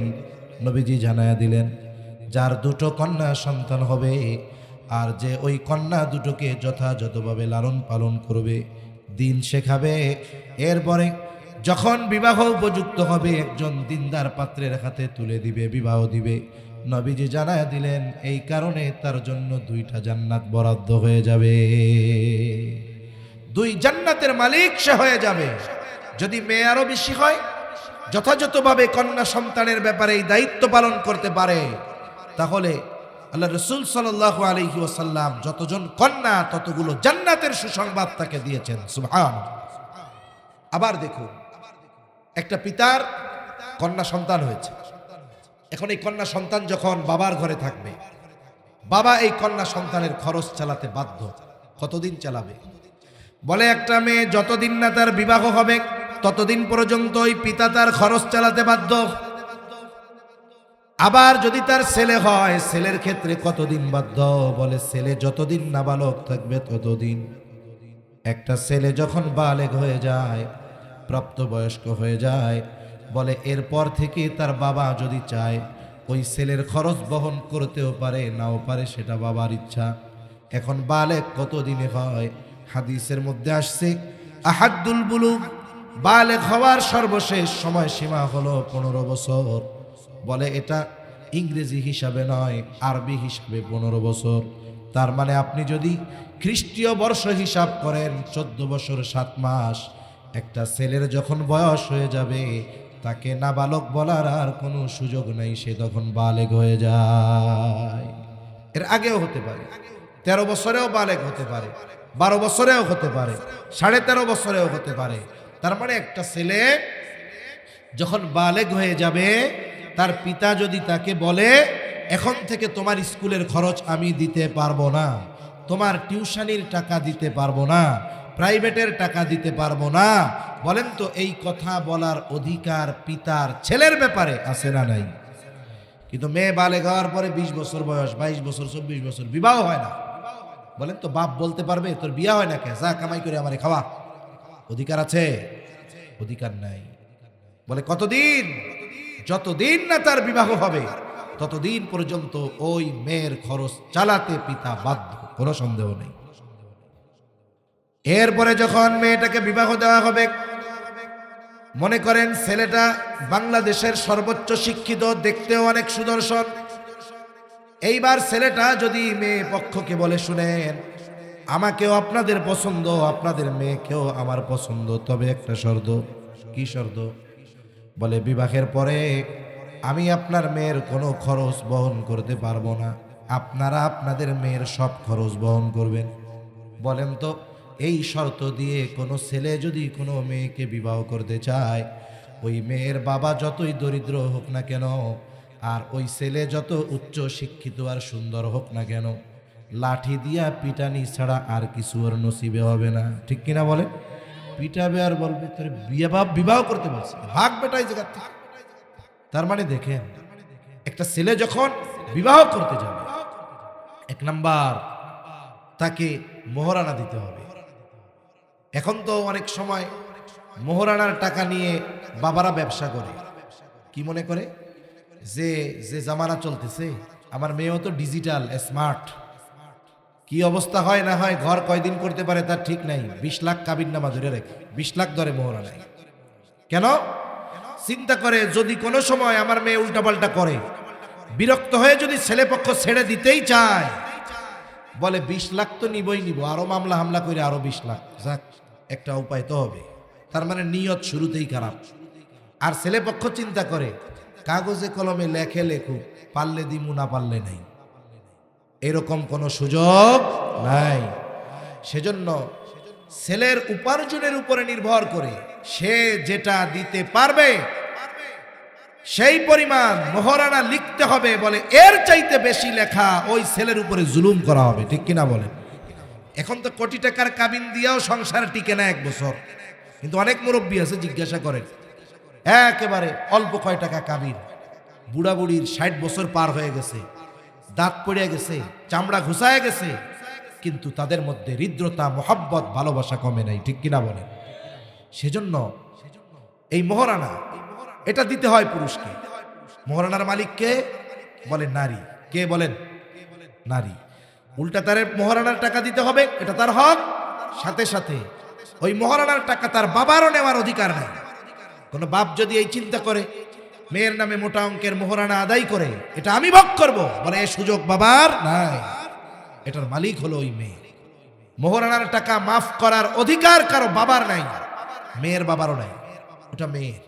নবীজি জানায়া দিলেন, যার দুটো কন্যা সন্তান হবে আর যে ওই কন্যা দুটোকে যথাযথভাবে লালন পালন করবে, দিন শেখাবে, এরপরে যখন বিবাহ উপযুক্ত হবে একজন দিনদার পাত্রের হাতে তুলে দিবে, বিবাহ দিবে। নবীজি জানায়া দিলেন, এই কারণে তার জন্য 2টা জান্নাত বরাদ্দ হয়ে যাবে, 2 জান্নাতের মালিক সে হয়ে যাবে। যদি মেয়ে আরো বেশি হয়, যথাযথভাবে কন্যা সন্তানের ব্যাপারে এই দায়িত্ব পালন করতে পারে, তাহলে আল্লাহ রাসূল সাল্লাল্লাহু আলাইহি ওয়াসাল্লাম যতজন কন্যা ততগুলো জান্নাতের সুসংবাদ তাকে দিয়েছেন। সুবহানাল্লাহ। আবার দেখুন, একটা পিতার কন্যা সন্তান হয়েছে, এখন এই কন্যা সন্তান যখন বাবার ঘরে থাকবে, বাবা এই কন্যা সন্তানের খরচ চালাতে বাধ্য। কতদিন চালাবে? বলে একটা মেয়ে যতদিন না তার বিবাহ হবে ততদিন পর্যন্ত ওই পিতা তার খরচ চালাতে বাধ্য। আবার যদি তার ছেলে হয়, ছেলের ক্ষেত্রে কতদিন বাধ্য? বলে ছেলে যতদিন নাবালক থাকবে ততদিন। একটা ছেলে যখন বালেগ হয়ে যায়, প্রাপ্তবয়স্ক হয়ে যায়, বলে এরপর থেকে তার বাবা যদি চায় ওই ছেলের খরচ বহন করতেও পারে, নাও পারে, সেটা বাবার ইচ্ছা। এখন বালেগ কতদিনে হয়? হাদিসের মধ্যে আসছে, আহাদ্দুল বুলুগ, বালেগ হওয়ার সর্বশেষ সময় সীমা হলো 15 বছর। বলে এটা ইংরেজি হিসাবে নয়, আরবি হিসাবে 15 বছর। তার মানে আপনি যদি খ্রিস্টীয় বর্ষ হিসাব করেন 14 বছর 7 মাস। একটা ছেলের যখন বয়স হয়ে যাবে, তাকে নাবালক বলার আর কোনো সুযোগ নাই, সে তখন বালেগ হয়ে যায়। এর আগেও হতে পারে, 13 বছরেও বালেগ হতে পারে, 12 বছরেও হতে পারে, 13.5 বছরেও হতে পারে। তার মানে একটা ছেলে যখন বালেগ হয়ে যাবে, তার পিতা যদি তাকে বলে এখন থেকে তোমার স্কুলের খরচ আমি দিতে পারবো না, তোমার টিউশনির টাকা দিতে পারবো না, প্রাইভেটের টাকা দিতে পারবো না, বলেন তো এই কথা বলার অধিকার পিতার ছেলের ব্যাপারে আছে না নাই? কিন্তু মেয়ে বালেগ হওয়ার পরে 20 বছর বয়স, 22 বছর, 24 বছর, বিবাহ হয় না, বলেন তো বাপ বলতে পারবে তোর বিয়া হয় না কে, যা কামাই করে আমারে খাওয়া? অধিকার আছে? অধিকার নাই। বলে কতদিন? যতদিন না তার বিবাহ হবে ততদিন পর্যন্ত ওই মেয়ের খরচ চালাতে পিতা বাধ্য, কোনো সন্দেহ নেই। এরপরে যখন মেয়েটাকে বিবাহ দেওয়া হবে, মনে করেন ছেলেটা বাংলাদেশের সর্বোচ্চ শিক্ষিত, দেখতেও অনেক সুদর্শন। এইবার ছেলেটা যদি মেয়ে পক্ষকে বলে, শুনেন আমাকেও আপনাদের পছন্দ, আপনাদের মেয়েকেও আমার পছন্দ, তবে একটা শর্ত। কি শর্ত? বলে বিবাহের পরে আমি আপনার মেয়ের কোনো খরচ বহন করতে পারবো না, আপনারা আপনাদের মেয়ের সব খরচ বহন করবেন। বলেন তো এই শর্ত দিয়ে কোনো ছেলে যদি কোনো মেয়েকে বিবাহ করতে চায়, ওই মেয়ের বাবা যতই দরিদ্র হোক না কেন, আর ওই ছেলে যত উচ্চ শিক্ষিত আর সুন্দর হোক না কেন, লাঠি দিয়া পিটানি ছাড়া আর কিছু ওর নসিবে হবে না। ঠিক কিনা বলে? পিটাবে আর বলবে তোর বিবাহ করতে বলছে, ভাগ বেটাই জায়গা থেকে। তার মানে দেখেন, একটা ছেলে যখন বিবাহ করতে যাবে, এক নাম্বার তাকে মোহরানা দিতে হবে। এখন তো অনেক সময় মোহরানার টাকা নিয়ে বাবারা ব্যবসা করে, কি মনে করে যে যে জামানা চলতেছে, আমার মেয়েও তো ডিজিটাল স্মার্ট, কি অবস্থা হয় না হয়, ঘর কয়দিন করতে পারে তার ঠিক নাই, 20 লাখ কাবিন নামা ধরে রেখে 20 লাখ ধরে মোহরানায়। কেন? চিন্তা করে যদি কোনো সময় আমার মেয়ে উল্টাপাল্টা করে, বিরক্ত হয়ে যদি ছেলে পক্ষ ছেড়ে দিতেই চায়, বলে 20 লাখ তো নিবই নিব, আরো মামলা হামলা করে আরো 20 লাখ, যাক একটা উপায় তো হবে। তার মানে নিয়ত শুরুতেই খারাপ। আর ছেলে পক্ষ চিন্তা করে কাগজে কলমে লেখে লেখুক, পারলে দিমু না পারলে নাই, এরকম কোনো সুযোগ নাই। সেজন্য ছেলের উপার্জনের উপরে নির্ভর করে সে যেটা দিতে পারবে সেই পরিমাণ মোহরানা লিখতে হবে। বলে এর চাইতে বেশি লেখা ওই ছেলের উপরে জুলুম করা হবে। ঠিক কিনা বলেন? এখন তো কোটি টাকার কাবিন দিয়েও সংসার টিকে না 1 বছর, কিন্তু অনেক মুরব্বী আছে জিজ্ঞাসা করেন, একেবারে অল্প কয় টাকা কাবিন, বুড়া বুড়ির 60 বছর পার হয়ে গেছে, দাঁত পড়ে গেছে, চামড়া ঘুষায় গেছে, কিন্তু তাদের মধ্যে হৃদ্রতা, মোহাব্বত, ভালোবাসা কমে নাই। ঠিক কিনা বলেন? সেজন্য এই মোহরানা এটা দিতে হয় পুরুষকে। মোহরানার মালিক কে? বলে নারী। কে বলেন? নারী। উল্টা তার মোহরানার টাকা দিতে হবে, এটা তার হক। সাথে সাথে ওই মোহরানার টাকা তার বাবারও নেওয়ার অধিকার নাই। কোন বাপ যদি এই চিন্তা করে মেয়ের নামে মোটা অঙ্কের মোহরানা আদায় করে এটা আমি ভোগ করব, বলে এই সুযোগ বাবার নাই, এটার মালিক হলো ওই মেয়ে। মোহরানার টাকা মাফ করার অধিকার কারো বাবার নাই, মেয়ের বাবারও নাই, ওটা মেয়ের।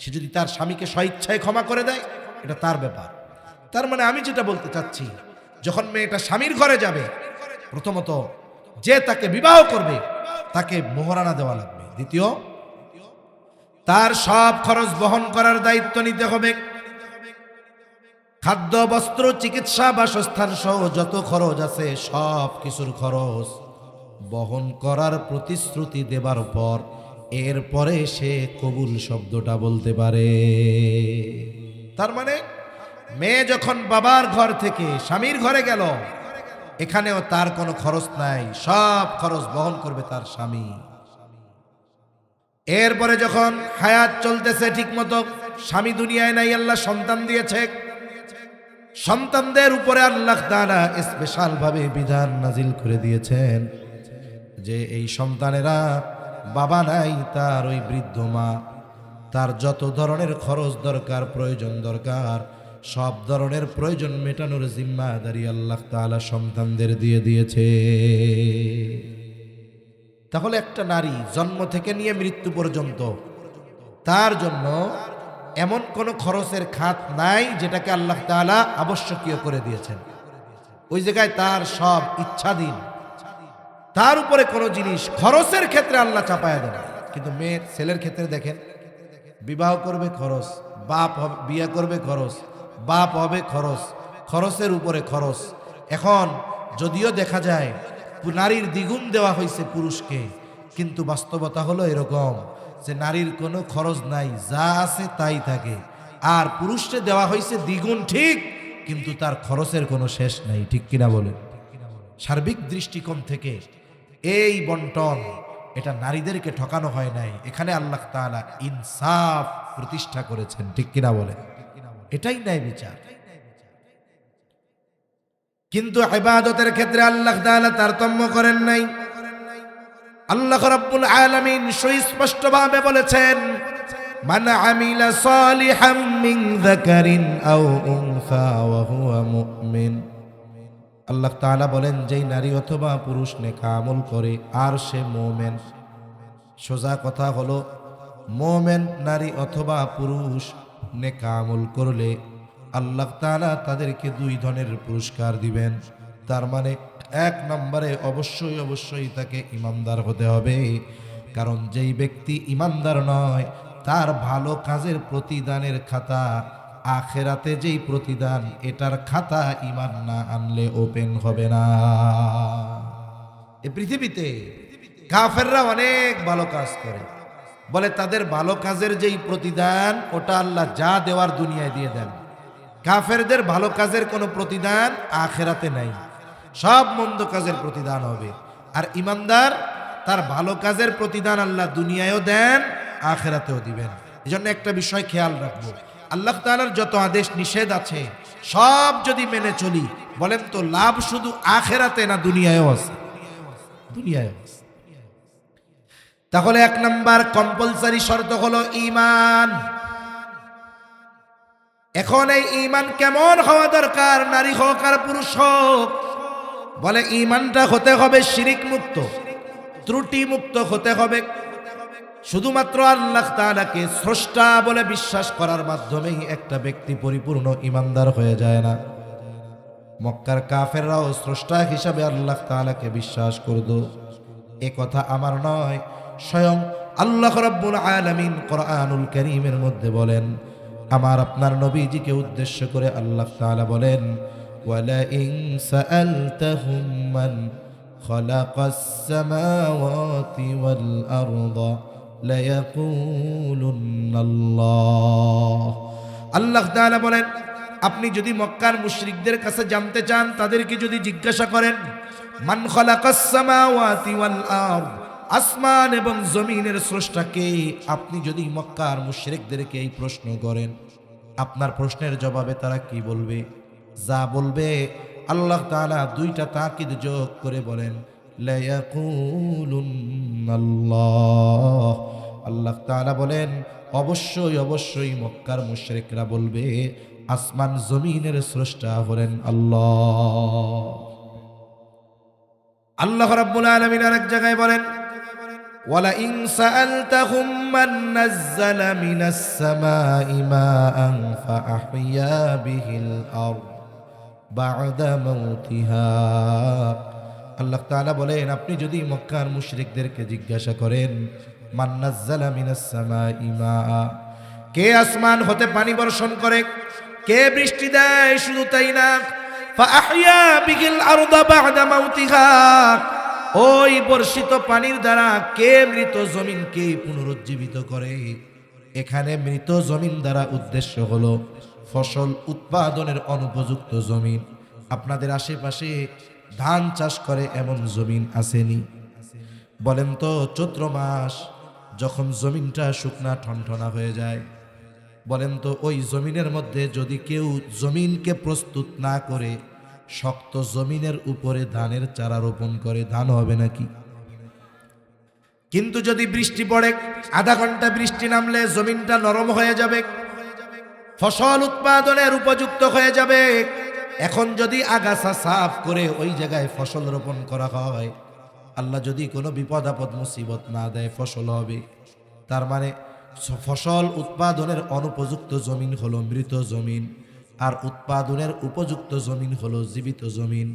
সে যদি তার স্বামীকে স্বইচ্ছায় ক্ষমা করে দেয় এটা তার ব্যাপার। তার মানে আমি যেটা বলতে চাচ্ছি, যখন মেয়েটা স্বামীর ঘরে যাবে, প্রথমত যে তাকে বিবাহ করবে তাকে মোহরানা দেওয়া লাগবে। দ্বিতীয়, তার সব খরচ বহন করার দায়িত্ব নিতে হবে। খাদ্য, বস্ত্র, চিকিৎসা, বাসস্থান সহ যত খরচ আছে সব কিছুর খরচ বহন করার প্রতিশ্রুতি দেবার পর এরপরে সে কবুল শব্দটা বলতে পারে। তার মানে মেয়ে যখন বাবার ঘর থেকে স্বামীর ঘরে গেল, এখানেও তার কোনো খরচ নাই, সব খরচ বহন করবে তার স্বামী। এরপরে যখন হায়াত চলতেছে ঠিক মতো, স্বামী দুনিয়ায় নাই, আল্লাহ সন্তান দিয়েছে, সন্তানদের উপরে আল্লাহ তাআলা স্পেশাল ভাবে বিধান নাজিল করে দিয়েছেন যে এই সন্তানেরা বাবা নাই, তার ওই বৃদ্ধ মা তার যত ধরনের খরচ দরকার, প্রয়োজন দরকার, সব ধরনের প্রয়োজন মেটানোর জিম্মাদারি আল্লাহ তাআলা সন্তানদের দিয়ে দিয়েছে। তাহলে একটা নারী জন্ম থেকে নিয়ে মৃত্যু পর্যন্ত তার জন্য এমন কোন খরচের খাত নাই যেটাকে আল্লাহ তাআলা আবশ্যকীয় করে দিয়েছেন। ওই জায়গায় তার সব ইচ্ছাধীন, তার উপরে কোনো জিনিস খরচের ক্ষেত্রে আল্লাহ চাপায়া দেন। কিন্তু মেয়ের ছেলের ক্ষেত্রে দেখেন, বিবাহ করবে খরচ, বাপ হবে, বিয়ে করবে খরচ, বাপ হবে খরচ, খরচের উপরে খরচ। এখন যদিও দেখা যায় নারীর দ্বিগুণ দেওয়া হয়েছে পুরুষকে, কিন্তু বাস্তবতা হলো এরকম যে নারীর কোনো খরচ নাই, যা আছে তাই থাকে। আর পুরুষকে দেওয়া হয়েছে দ্বিগুণ ঠিক, কিন্তু তার খরচের কোনো শেষ নাই। ঠিক কিনা বলেন? সার্বিক দৃষ্টিকোণ থেকে এই বন্টন, এটা নারীদেরকে ঠকানো হয় নাই, এখানে আল্লাহ তাআলা ইনসাফ প্রতিষ্ঠা করেছেন। ঠিক কিনা বলেন? এটাই ন্যায় বিচার। কিন্তু ইবাদতের ক্ষেত্রে আল্লাহ তাআলা তারতম্য করেন নাই। আল্লাহ রাব্বুল আলামিন সুস্পষ্টভাবে বলেছেন, মান আমিলা সালিহাম মিন যাকারিন আও উনসা ওয়া হুয়া মুমিন। আল্লাহ তাআলা বলেন, যেই নারী অথবা পুরুষ নেক আমল করে আর সে মুমিন। সোজা কথা হলো, মুমিন নারী অথবা পুরুষ নেক আমল করলে আল্লাহ তাআলা তাদেরকে 2 ধরনের পুরস্কার দিবেন। তার মানে এক নম্বরে অবশ্যই অবশ্যই তাকে ইমানদার হতে হবে, কারণ যেই ব্যক্তি ইমানদার নয় তার ভালো কাজের প্রতিদানের খাতা আখেরাতে যেই প্রতিদান এটার খাতা ইমান না আনলে ওপেন হবে না। এই পৃথিবীতে কাফেররা অনেক ভালো কাজ করে, বলে তাদের ভালো কাজের যেই প্রতিদান ওটা আল্লাহ যা দেওয়ার দুনিয়ায় দিয়ে দেন। কাফেরদের ভালো কাজের কোনো প্রতিদান আখেরাতে নাই, সব মন্দ কাজের প্রতিদান হবে। আর ইমানদার তার ভালো কাজের প্রতিদান আল্লাহ দুনিয়ায়ও দেন, আখেরাতেও দিবেন। এই জন্য একটা বিষয় খেয়াল রাখবো, আল্লাহ তাআলার যত আদেশ নিষেধ আছে সব যদি মেনে চলি, বলেন তো লাভ শুধু আখেরাতে না দুনিয়ায়ও আছে? দুনিয়ায়ও আছে। তাহলে এক নাম্বার কম্পালসারি শর্ত হলো ঈমান। এখন এই ঈমান কেমন হওয়া দরকার, নারী হোক আর পুরুষ হোক? বলে ঈমানটা হতে হবে শিরিক মুক্ত, ত্রুটি মুক্ত হতে হবে। শুধুমাত্র আল্লাহ তাআলাকে স্রষ্টা বলে বিশ্বাস করার মাধ্যমেই একটা ব্যক্তি পরিপূর্ণ ঈমানদার হয়ে যায় না। মক্কার কাফেররাও স্রষ্টা হিসাবে আল্লাহ তাআলাকে বিশ্বাস করত। এ কথা আমার নয়, স্বয়ং আল্লাহ রাব্বুল আলামিন কোরআনুল কারীমের মধ্যে বলেন, আমার আপনার নবীজিকে উদ্দেশ্য করে আল্লাহ তাআলা বলেন, ওয়ালা ইন সাআলতাহুম মান খালাকাস সামাওয়াতি ওয়াল আরদা লায়াকুলুন্নাল্লাহ। আল্লাহ তাআলা বলেন, আপনি যদি মক্কার মুশরিকদের কাছে জানতে চান, তাদেরকে যদি জিজ্ঞাসা করেন মান খালাকাস সামাওয়াতি ওয়াল আরদ, আসমান এবং জমিনের স্রষ্টাকে, আপনি যদি মক্কার মুশরিকদেরকে এই প্রশ্ন করেন, আপনার প্রশ্নের জবাবে তারা কি বলবে? যা বলবে আল্লাহ তাআলা দুইটা তাকিদ যোগ করে বলেন, লায়াকুলুন্নাল্লাহ। আল্লাহ তাআলা বলেন, অবশ্যই অবশ্যই মক্কার মুশরিকরা বলবে আসমান জমিনের স্রষ্টা হলেন আল্লাহ। আল্লাহ রাব্বুল আলামিন আরেক জায়গায় বলেন, ওয়ালা ইন সাআলতাহুম মান নাযালা মিনাস সামাই মাআন ফাআহইয়া বিহিল আরদ বা'দা মাউতিহা। আল্লাহ তাআলা বলেন, আপনি যদি মক্কার মুশরিকদেরকে জিজ্ঞাসা করেন মান নাযালা মিনাস সামাই মাআ, কে আসমান হতে পানি বর্ষণ করে, কে বৃষ্টি দেয়, শুধু তাই না ফাআহইয়া বিহিল আরদা বা'দা মাউতিহা, ওই বর্ষিত পানির দ্বারা কে মৃত জমিনকে পুনরুজ্জীবিত করে। এখানে মৃত জমিন দ্বারা উদ্দেশ্য হলো ফসল উৎপাদনের অনুপযুক্ত জমিন। আপনাদের আশেপাশে ধান চাষ করে এমন জমিন আসেনি? বলেন তো, চৈত্র মাস যখন জমিনটা শুকনা ঠনঠনা হয়ে যায়, বলেন তো ওই জমিনের মধ্যে যদি কেউ জমিনকে প্রস্তুত না করে শক্ত জমিনের উপরে ধানের চারা রোপণ করে, ধান হবে নাকি? কিন্তু যদি বৃষ্টি পড়ে, আধা ঘন্টা বৃষ্টি নামলে জমিনটা নরম হয়ে যাবে, ফসল উৎপাদনের উপযুক্ত হয়ে যাবে। এখন যদি আগাছা সাফ করে ওই জায়গায় ফসল রোপণ করা হয়, আল্লাহ যদি কোনো বিপদ আপদ মুসিবত না দেয়, ফসল হবে। তার মানে ফসল উৎপাদনের অনুপযুক্ত জমিন হলো মৃত জমিন, আর উৎপাদনের উপযুক্ত জমিন হলো জীবিত জমিন।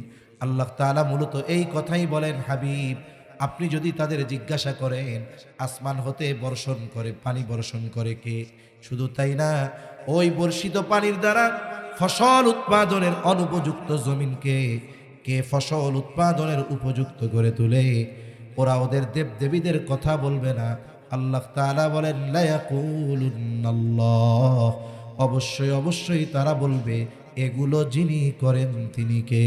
আল্লাহ তাআলা মূলত এই কথাই বলেন, হাবিব আপনি যদি তাদের জিজ্ঞাসা করেন আসমান হতে বর্ষণ করে, পানি বর্ষণ করে কে, শুধু তাই না ওই বর্ষিত পানির দ্বারা ফসল উৎপাদনের অনুপযুক্ত জমিনকে কে ফসল উৎপাদনের উপযুক্ত করে তুলে, ওরা ওদের দেবদেবীদের কথা বলবে না। আল্লাহ তাআলা বলেন, লায়াকুলুন্নাল্লাহ, অবশ্যই অবশ্যই তারা বলবে এগুলো যিনি করেন তিনি কে।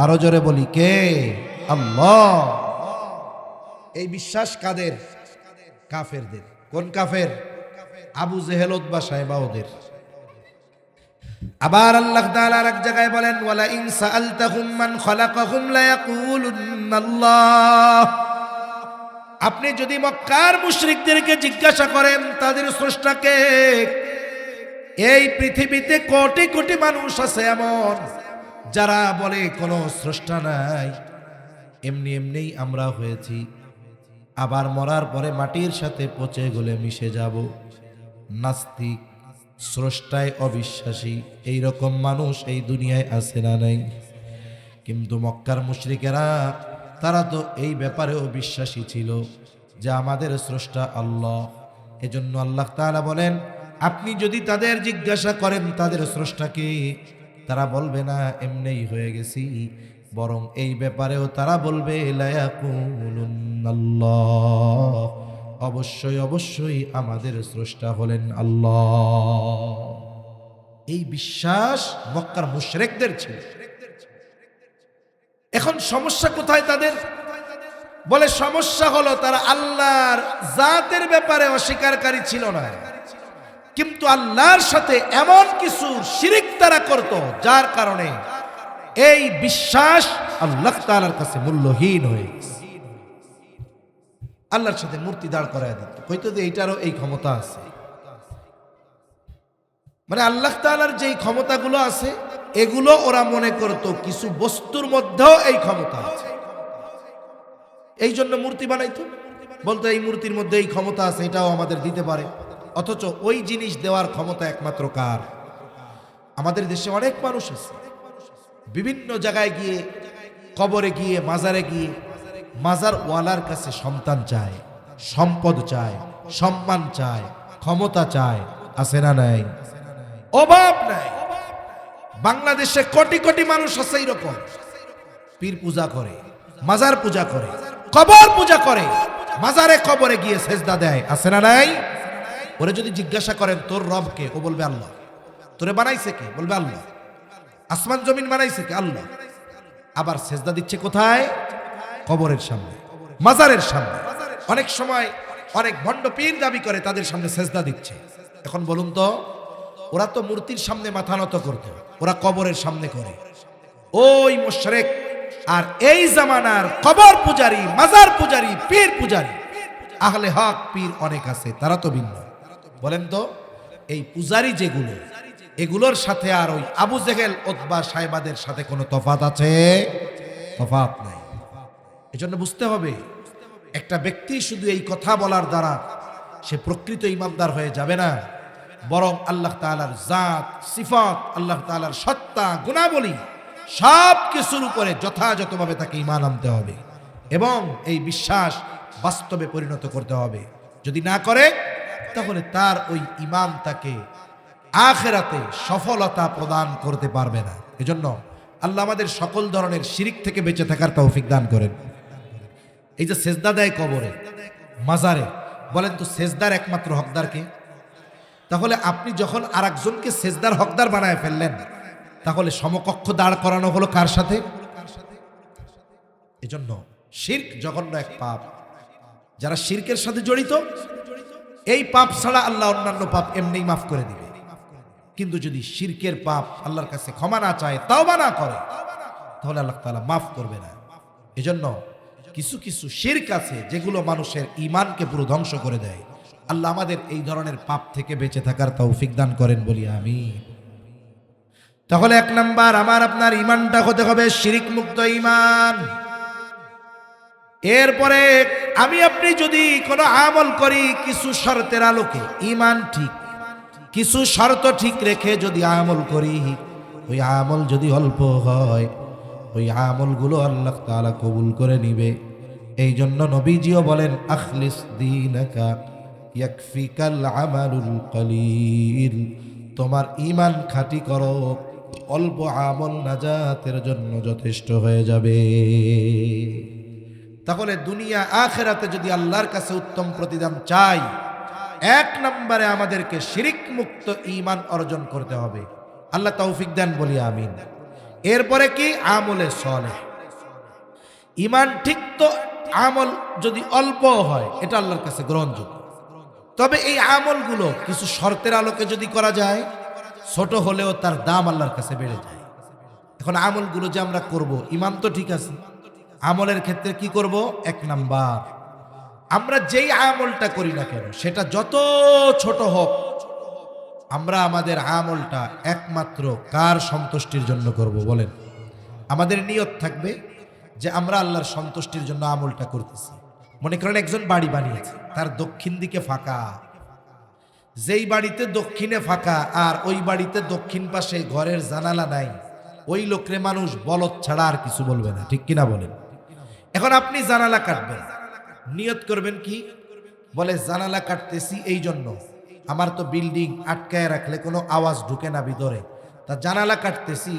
আরো জোরে বলি, কে? আল্লাহ। এই বিশ্বাস কাদের? কাফেরদের। কোন কাফের? আবু জেহেল, উতবা, সাইবা ওদের। আবার আল্লাহ তাআলা এক জায়গায় বলেন, ওয়ালা ইন সাআলতাহুম মান খালাকাহুম লায়াকুলুন্নাল্লাহ। আপনি যদি মক্কার মুশরিকদেরকে জিজ্ঞাসা করেন তাদের স্রষ্টাকে, এই পৃথিবীতে কোটি কোটি মানুষ আছে এমন যারা বলে কোনো স্রষ্টা নাই, এমনি এমনিই আমরা হয়েছি, আবার মরার পরে মাটির সাথে পচে গলে মিশে যাব। নাস্তিক, স্রষ্টায় অবিশ্বাসী, এই রকম মানুষ এই দুনিয়ায় আছে না নাই? কিন্তু মক্কার মুশরিকেরা তারা তো এই ব্যাপারেও বিশ্বাসী ছিল যে আমাদের স্রষ্টা আল্লাহ। এজন্য আল্লাহ তাআলা বলেন, আপনি যদি তাদের জিজ্ঞাসা করেন তাদের স্রষ্টাকে, তারা বলবে না এমনিই হয়ে গেছি, বরং এই ব্যাপারেও তারা বলবে লায়াকুলুন্নাল্লাহ, অবশ্যই অবশ্যই আমাদের স্রষ্টা হলেন আল্লাহ। এই বিশ্বাস মক্কার মুশরিকদের ছিল। এখন সমস্যা কোথায় তাদের? বলে সমস্যা হলো তারা আল্লাহর জাতের ব্যাপারে অস্বীকারী ছিল না, কিন্তু আল্লাহর সাথে এমন কিছু শিরিক তারা করত যার কারণে এই বিশ্বাস আল্লাহ তাআলার কাছে মূল্যহীন হয়ে গেছে। আল্লাহর সাথে মূর্তি দাঁড় করায় দিত, হয়তো যে এইটারও এই ক্ষমতা আছে। মানে আল্লাহ তাআলার যেই ক্ষমতাগুলো আছে এগুলো ওরা মনে করত কিছু বস্তুর মধ্যেও এই ক্ষমতা আছে, এই জন্য মূর্তি বানাইতো, বলতো এই মূর্তির মধ্যে এই ক্ষমতা আছে, এটাও আমাদের দিতে পারে। অথচ ওই জিনিস দেওয়ার ক্ষমতা একমাত্র কার? আমাদের দেশে অনেক মানুষ আছে বিভিন্ন জায়গায় গিয়ে, কবরে গিয়ে, মাজারে গিয়ে মাজার ওয়ালার কাছে সন্তান চায়, সম্পদ চায়, সম্মান চায়, ক্ষমতা চায়। আছে না নাই? অভাব নাই। বাংলাদেশে কোটি কোটি মানুষ আছে এরকম, পীর পূজা করে, মাজার পূজা করে, কবর পূজা করে, মাজারে কবরে গিয়ে সেজদা দেয়। আছে না নাই? ওরে যদি জিজ্ঞাসা করেন তোর রব কে, ও বলবে আল্লাহ। তোরে বানাইছে কে? বলবে আল্লাহ। আসমান জমিন বানাইছে কে? আল্লাহ। আবার সেজদা দিচ্ছে কোথায়? কবরের সামনে, মাজারের সামনে। অনেক সময় অনেক ভণ্ড পীর দাবি করে তাদের সামনে সেজদা দিচ্ছে। এখন বলুন তো, ওরা তো মূর্তির সামনে মাথা নত করত, ওরা কবরের সামনে করে। ওই মুশরিক আর এই জামানার কবর পূজারী, মাজার পূজারী, পীর পূজারী, আহলে হক পীর অনেক আছে, তারা তো ভিন্ন। বলেন তো, এই পূজারী যেগুলো, এগুলোর সাথে আর ওই আবু জেহেল, উতবা, সাইবাদের সাথে কোনো তফাৎ আছে? তফাৎ নাই। এজন্য বুঝতে হবে, একটা ব্যক্তি শুধু এই কথা বলার দ্বারা সে প্রকৃত ইমানদার হয়ে যাবে না, বরং আল্লাহ তাআলার জাত, সিফাত, আল্লাহ তাআলার সত্তা, গুণাবলী সব কিছুর উপরে যথাযথভাবে তাকে ঈমান আনতে হবে এবং এই বিশ্বাস বাস্তবে পরিণত করতে হবে। যদি না করে তাহলে তার ওই ঈমান তাকে আখিরাতে সফলতা প্রদান করতে পারবে না। এজন্য আল্লাহ আমাদের সকল ধরনের শিরিক থেকে বেঁচে থাকার তৌফিক দান করেন। এই যে সেজদা দেয় কবরে, মাজারে, বলেন তো সেজদার একমাত্র হকদার কে? তাহলে আপনি যখন আরেকজনকে সেজদার হকদার বানায় ফেললেন, তাহলে সমকক্ষ দাঁড় করানো হলো কার সাথে? এজন্য শিরক জঘন্য এক পাপ। যারা শিরকের সাথে জড়িত, এই পাপ ছাড়া আল্লাহ অন্যান্য পাপ এমনিই মাফ করে দিবে। কিন্তু যদি শিরকের পাপ আল্লাহর কাছে ক্ষমা না চায়, তওবা না করে, তাহলে আল্লাহ তাআলা মাফ করবে না। এজন্য কিছু কিছু শিরক আছে যেগুলো মানুষের ঈমানকে পুরো ধ্বংস করে দেয়। আল্লাহ আমাদের এই ধরনের পাপ থেকে বেঁচে থাকার তৌফিক দান করেন, বলি আমিন। তাহলে এক নাম্বার, আমার আপনার ঈমানটা হতে হবে শিরক মুক্ত ঈমান। এরপরে আমি আপনি যদি কোনো আমল করি কিছু শর্তের আলোকে, ঈমান ঠিক, কিছু শর্ত ঠিক রেখে যদি আমল করি, ওই আমল যদি অল্প হয়, ওই আমলগুলো আল্লাহ তাআলা কবুল করে নিবে। এই জন্য নবীজিও বলেন, আখলিস দীনাকা ইয়াকফিকাল আমালুল কলিল, তোমার ঈমান খাঁটি করো, অল্প আমল নাজাতের জন্য যথেষ্ট হয়ে যাবে। তাহলে দুনিয়া আখিরাতে যদি আল্লাহর কাছে উত্তম প্রতিদান চাই, এক নম্বরে আমাদেরকে শিরিক মুক্ত ঈমান অর্জন করতে হবে। আল্লাহ তৌফিক দেন, বলি আমিন। এরপরে কি? আমলে সালেহ। ঈমান ঠিক তো আমল যদি অল্প হয়, এটা আল্লাহর কাছে গ্রহণযোগ্য। তবে এই আমলগুলো কিছু শর্তের আলোকে যদি করা যায়, ছোট হলেও তার দাম আল্লাহর কাছে বেড়ে যায়। এখন আমলগুলো যে আমরা করব, ঈমান তো ঠিক আছে, আমলের ক্ষেত্রে কি করব? এক নাম্বার, আমরা যেই আমলটা করি না কেন, সেটা যত ছোট হোক, আমরা আমাদের আমলটা একমাত্র কার সন্তুষ্টির জন্য করব? বলেন। আমাদের নিয়ত থাকবে যে আমরা আল্লাহর সন্তুষ্টির জন্য আমলটা করতেছি। মনে করেন একজন বাড়ি বানিয়েছে, তার দক্ষিণ দিকে ফাঁকা, যেই বাড়িতে দক্ষিণে ফাঁকা আর ওই বাড়িতে দক্ষিণ পাশে ঘরের জানালা নাই, ওই লোকরে মানুষ বলদ ছাড়া আর কিছু বলবে না, ঠিক কিনা বলেন? এখন আপনি জানালা কাটবেন, নিয়ত করবেন কি? বলে জানালা কাটতেছি এই জন্য, আমার তো বিল্ডিং আটকায় রাখলে কোনো আওয়াজ ঢুকে না ভিতরে, তা জানালা কাটতেছি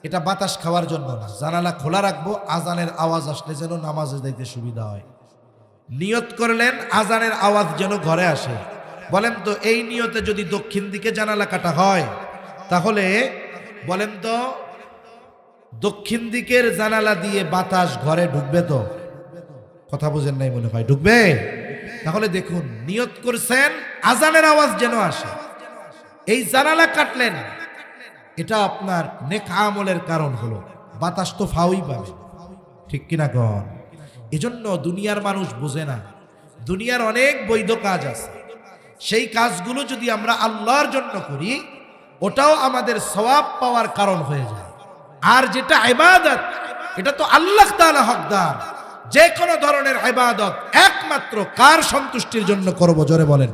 এটা বাতাস খাওয়ার জন্য না, জানালা খোলা রাখবো, আজানের আওয়াজ আসলে যেন নামাজে যাইতে সুবিধা হয়। নিয়ত করলেন আজানের আওয়াজ যেন ঘরে আসে। বলেন তো এই নিয়তে যদি দক্ষিণ দিকে জানালা কাটা হয়, তাহলে বলেন তো দক্ষিণ দিকের জানালা দিয়ে বাতাস ঘরে ঢুকবে তো? কথা বুঝেন নাই মনে হয়, ঢুকবে? তাহলে দেখুন, নিয়ত করছেন আজানের আওয়াজ যেন আসে, এই জানালা কাটলেন, এটা আপনার নেক আমলের কারণ হলো, বাতাস তো ফাউই পাবে, ঠিক কিনা কন? এজন্য দুনিয়ার মানুষ বোঝে না, দুনিয়ার অনেক বৈধ কাজ আছে, সেই কাজগুলো যদি আমরা আল্লাহর জন্য করি ওটাও আমাদের সওয়াব পাওয়ার কারণ হয়ে যায়। আর যেটা ইবাদত, এটা তো আল্লাহ তাআলা হকদার। যে কোনো ধরনের ইবাদত একমাত্র কার সন্তুষ্টির জন্য করব? জোরে বলেন।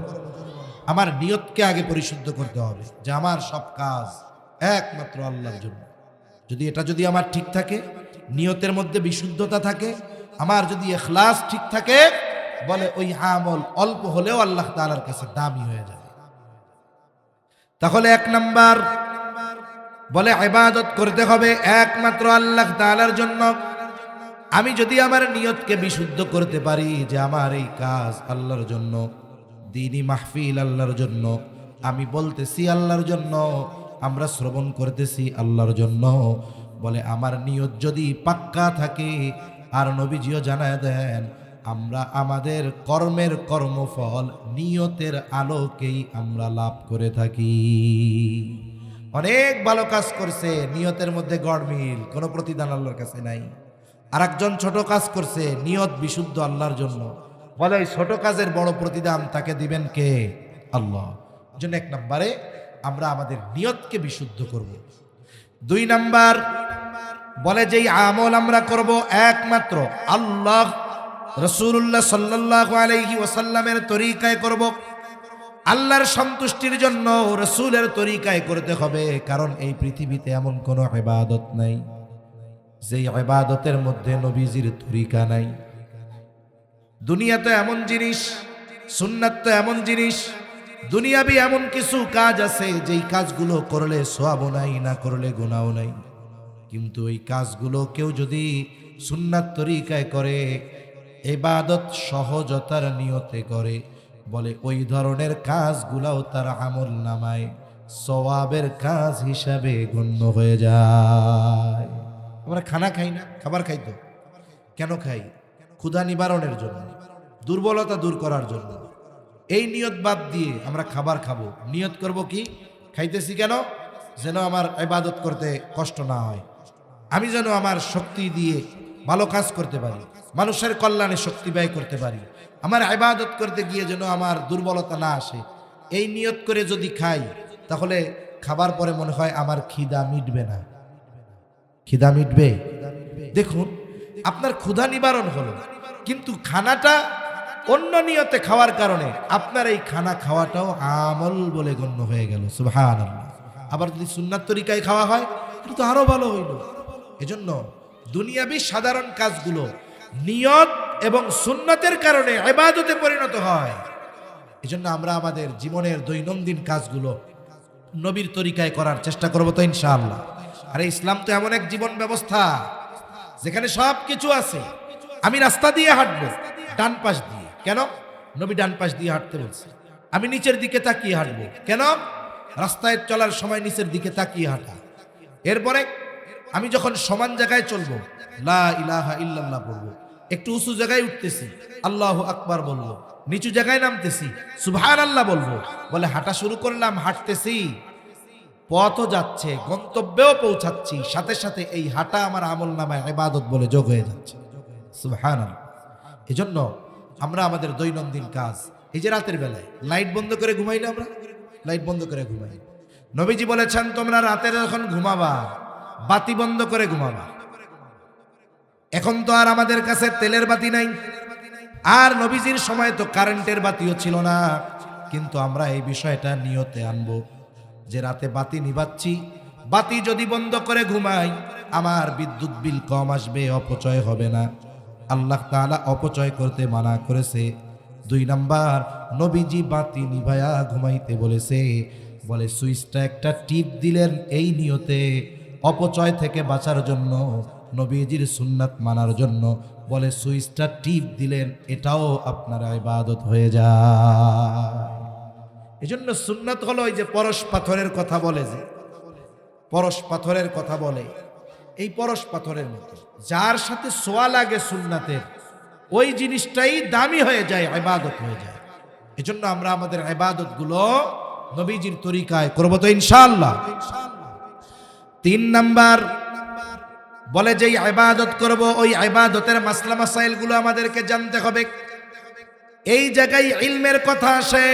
আমার নিয়তকে আগে পরিশুদ্ধ করতে হবে যে আমার সব কাজ একমাত্র আল্লাহর জন্য। যদি আমার ঠিক থাকে, নিয়তের মধ্যে বিশুদ্ধতা থাকে, আমার যদি ইখলাস ঠিক থাকে, বলে ওই আমল অল্প হলেও আল্লাহ তাআলার কাছে দামি হয়ে যাবে। তাহলে এক নাম্বার বলে ইবাদত করতে হবে একমাত্র আল্লাহ তাআলার জন্য। আমি যদি আমার নিয়তকে বিশুদ্ধ করতে পারি যে আমার এই কাজ আল্লাহর জন্য, দ্বীনি মাহফিল আল্লাহর জন্য, আমি বলতেছি আল্লাহর জন্য, আমরা শ্রবণ করতেছি আল্লাহর জন্য, বলে আমার নিয়ত যদি পাক্কা থাকে, আর নবীজিও জানায় দেন আমরা আমাদের কর্মের কর্মফল নিয়তের আলোকেই আমরা লাভ করে থাকি। অনেক ভালো কাজ করছে, নিয়তের মধ্যে গড়মিল, কোনো প্রতিদান আল্লাহর কাছে নাই। আর একজন ছোট কাজ করছে, নিয়ত বিশুদ্ধ আল্লাহর জন্য, বলে ওই ছোট কাজের বড় প্রতিদান তাকে দিবেন কে? আল্লাহ। জন্য এক নম্বরে আমরা আমাদের নিয়তকে বিশুদ্ধ করব। দুই নাম্বার বলে যেই আমল আমরা করব একমাত্র আল্লাহ রাসূলুল্লাহ সাল্লাল্লাহু আলাইহি ওয়াসাল্লামের তরিকায় করব, আল্লাহর সন্তুষ্টির জন্য রাসূলের তরিকায় করতে হবে। কারণ এই পৃথিবীতে এমন কোনো ইবাদত নাই যেই ইবাদতের মধ্যে নবীজির তরিকা নাই। দুনিয়া তো এমন জিনিস, সুন্নাত তো এমন জিনিস, দুনিয়াবি এমন কিছু কাজ আছে যেই কাজগুলো করলে সওয়াবও নাই, না করলে গুনাহও নাই। কিন্তু এই কাজগুলো কেউ যদি সুন্নাত তরিকায় করে, ইবাদত সহজতার নিয়তে করে, বলে ওই ধরনের কাজগুলাও তার আমল নামায় সওয়াবের কাজ হিসাবে গণ্য হয়ে যায়। আমরা খানা খাই না, খাবার খাই তো কেন খাই? ক্ষুধা নিবারণের জন্য, দুর্বলতা দূর করার জন্য। এই নিয়ত বাদ দিয়ে আমরা খাবার খাবো, নিয়ত করব কি? খাইতেছি কেন? যেন আমার ইবাদত করতে কষ্ট না হয়, আমি যেন আমার শক্তি দিয়ে ভালো কাজ করতে পারি, মানুষের কল্যাণে শক্তি ব্যয় করতে পারি, আমার ইবাদত করতে গিয়ে যেন আমার দুর্বলতা না আসে। এই নিয়ত করে যদি খাই, তাহলে খাবার পরে মনে হয় আমার খিদা মিটবে না। খিদা মিটবে? দেখুন, আপনার ক্ষুধা নিবারণ হলো, কিন্তু খানাটা অন্য নিয়তে খাওয়ার কারণে আপনার এই খানা খাওয়াটাও আমল বলে গণ্য হয়ে গেল। সুবহানাল্লাহ। আবার যদি সুন্নাত তরিকায় খাওয়া হয়, এটা তো আরো ভালো হইল। এজন্য দুনিয়াবি সাধারণ কাজগুলো নিয়ত এবং সুন্নতের কারণে ইবাদতে পরিণত হয়। এজন্য আমরা আমাদের জীবনের দৈনন্দিন কাজগুলো নবীর তরিকায় করার চেষ্টা করব তো ইনশাআল্লাহ। আরে ইসলাম তো এমন এক জীবন ব্যবস্থা যেখানে সব কিছু আছে। আমি রাস্তা দিয়ে হাঁটবো ডান পাশ দিয়ে, কেন? নবী ডান পাশ দিয়ে হাঁটতে বলছে। আমি নিচের দিকে তাকিয়ে হাঁটবো, কেন? রাস্তায় চলার সময় নিচের দিকে তাকিয়ে হাঁটা। এরপরে আমি যখন সমান জায়গায় চলবো লা ইলাহা ইল্লাল্লাহ বলবো, একটু উঁচু জায়গায় উঠতেছি আল্লাহু আকবার বলবো, নিচু জায়গায় নামতেছি সুবহানাল্লাহ বলবো। বলে হাঁটা শুরু করলাম, হাঁটতেছি, পথও যাচ্ছে, গন্তব্যেও পৌঁছাচ্ছি, সাথে সাথে এই হাঁটা আমার আমল নামায় ইবাদত বলে যোগ হয়ে যাচ্ছে। সুবহানাল্লাহ। এজন্য আমরা আমাদের দৈনন্দিন কাজ, এই যে রাতের বেলায় লাইট বন্ধ করে ঘুমাই না, আমরা লাইট বন্ধ করে ঘুমাই। নবীজি বলেছেন তোমরা রাতে যখন ঘুমাবা বাতি বন্ধ করে ঘুমাবা। এখন তো আর আমাদের কাছে তেলের বাতি নাই, আর নবীজির সময় তো কারেন্টের বাতিও ছিল না। কিন্তু আমরা এই বিষয়টা নিয়তে আনবো যে রাতে বাতি নিভাচ্ছি, বাতি যদি বন্ধ করে ঘুমাই আমার বিদ্যুৎ বিল কম আসবে, অপচয় হবে না। আল্লাহ তাআলা অপচয় করতে মানা করেছে। 2 নাম্বার, নবীজি বাতি নিভায়া ঘুমাইতে বলেছে। বলে সুইচটা একটা টিপ দিলেন এই নিয়তে অপচয় থেকে বাঁচার জন্য, নবীজির সুন্নাত মানার জন্য। বলে সুইচটা টিপ দিলেন, এটাও আপনার ইবাদত হয়ে যায়। এজন্য সুন্নাত হলো ওই যে পরশ পাথরের কথা বলে, যে পরশ পাথরের কথা বলে, এই পরশ পাথরের মতো যার সাথে সোয়া লাগে সুন্নাতের, ওই জিনিসটাই দামি হয়ে যায়, ইবাদত হয়ে যায়। এজন্য আমরা আমাদের ইবাদত গুলো নবীজির তরিকায় করব তো ইনশাআল্লাহ। 3 নাম্বার বলে যে ইবাদত করব ওই ইবাদতের মাসলা মাসাইল গুলো আমাদেরকে জানতে হবে। এই জায়গায় ইলমের কথা আসে।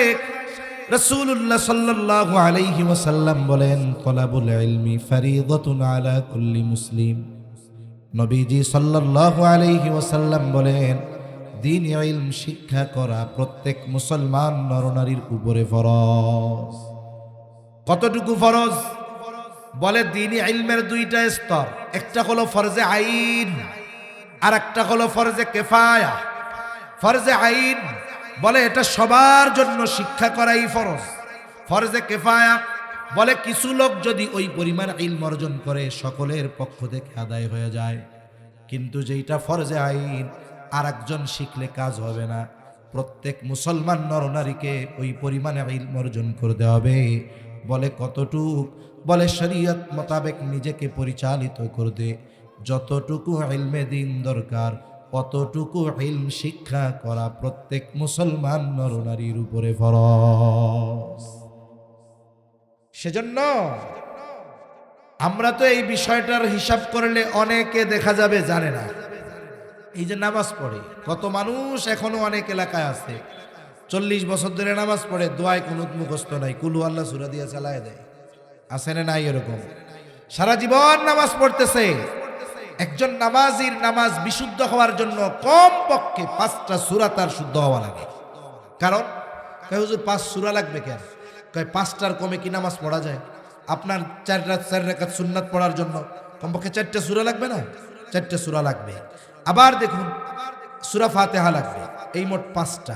রাসূলুল্লাহ সাল্লাল্লাহু আলাইহি ওয়াসাল্লাম বলেন, তলাবুল ইলমি ফরিদাতুন আলা কুল্লি মুসলিম। নবীজি সাল্লাল্লাহু আলাইহি ওয়াসাল্লাম বলেন, দ্বীন ইলম শিক্ষা করা প্রত্যেক মুসলমান নরনারীর উপরে ফরজ। কতটুকু ফরজ? বলে দ্বীন ইলমের 2টা স্তর, একটা হলো ফরজে আইন আর একটা হলো ফরজে কিফায়া। ফরজে আইন বলে এটা সবার জন্য শিক্ষা করাই ফরজ। ফরজে কিফায়া বলে কিছু লোক যদি ওই পরিমাণ ইলম অর্জন করে সকলের পক্ষ থেকে আদায় হয়ে যায়। কিন্তু যেটা ফরজে আইন আর একজন শিখলে কাজ হবে না, প্রত্যেক মুসলমান নরনারীকে ওই পরিমাণে ইলম অর্জন করতে হবে। বলে কতটুক? বলে শরীয়ত মোতাবেক নিজেকে পরিচালিত করতে যতটুকু ইলমে দ্বীন দরকার অতটুকু ইলম শিক্ষা করা প্রত্যেক মুসলমান নরনারীর উপরে ফরজ। সেজন্য আমরা তো এই বিষয়টার হিসাব করলে অনেকে দেখা যাবে জানে না। এই যে নামাজ পড়ে, কত মানুষ এখনো অনেক এলাকায় আছে 40 বছর ধরে নামাজ পড়ে, দোয়ায় কুনুত মুখস্থ নাই, কুলু আল্লাহ সূরা দিয়ে চালায় দেয়। আছে না নাই এরকম? সারা জীবন নামাজ পড়তেছে। একজন নামাজির নামাজ বিশুদ্ধ হওয়ার জন্য কম পক্ষে 5টা সূরা তার শুদ্ধ হওয়া লাগে। কারণ কয় হুজুর 5 সূরা লাগবে কেন? কয় 5টার কমে কি নামাজ পড়া যায়? আপনার 4 রাকাত সুন্নাত পড়ার জন্য কমপক্ষে 4টা সূরা লাগবে না? 4টা সূরা লাগবে। আবার দেখুন সূরা ফাতিহা লাগবে, এই মোট 5টা।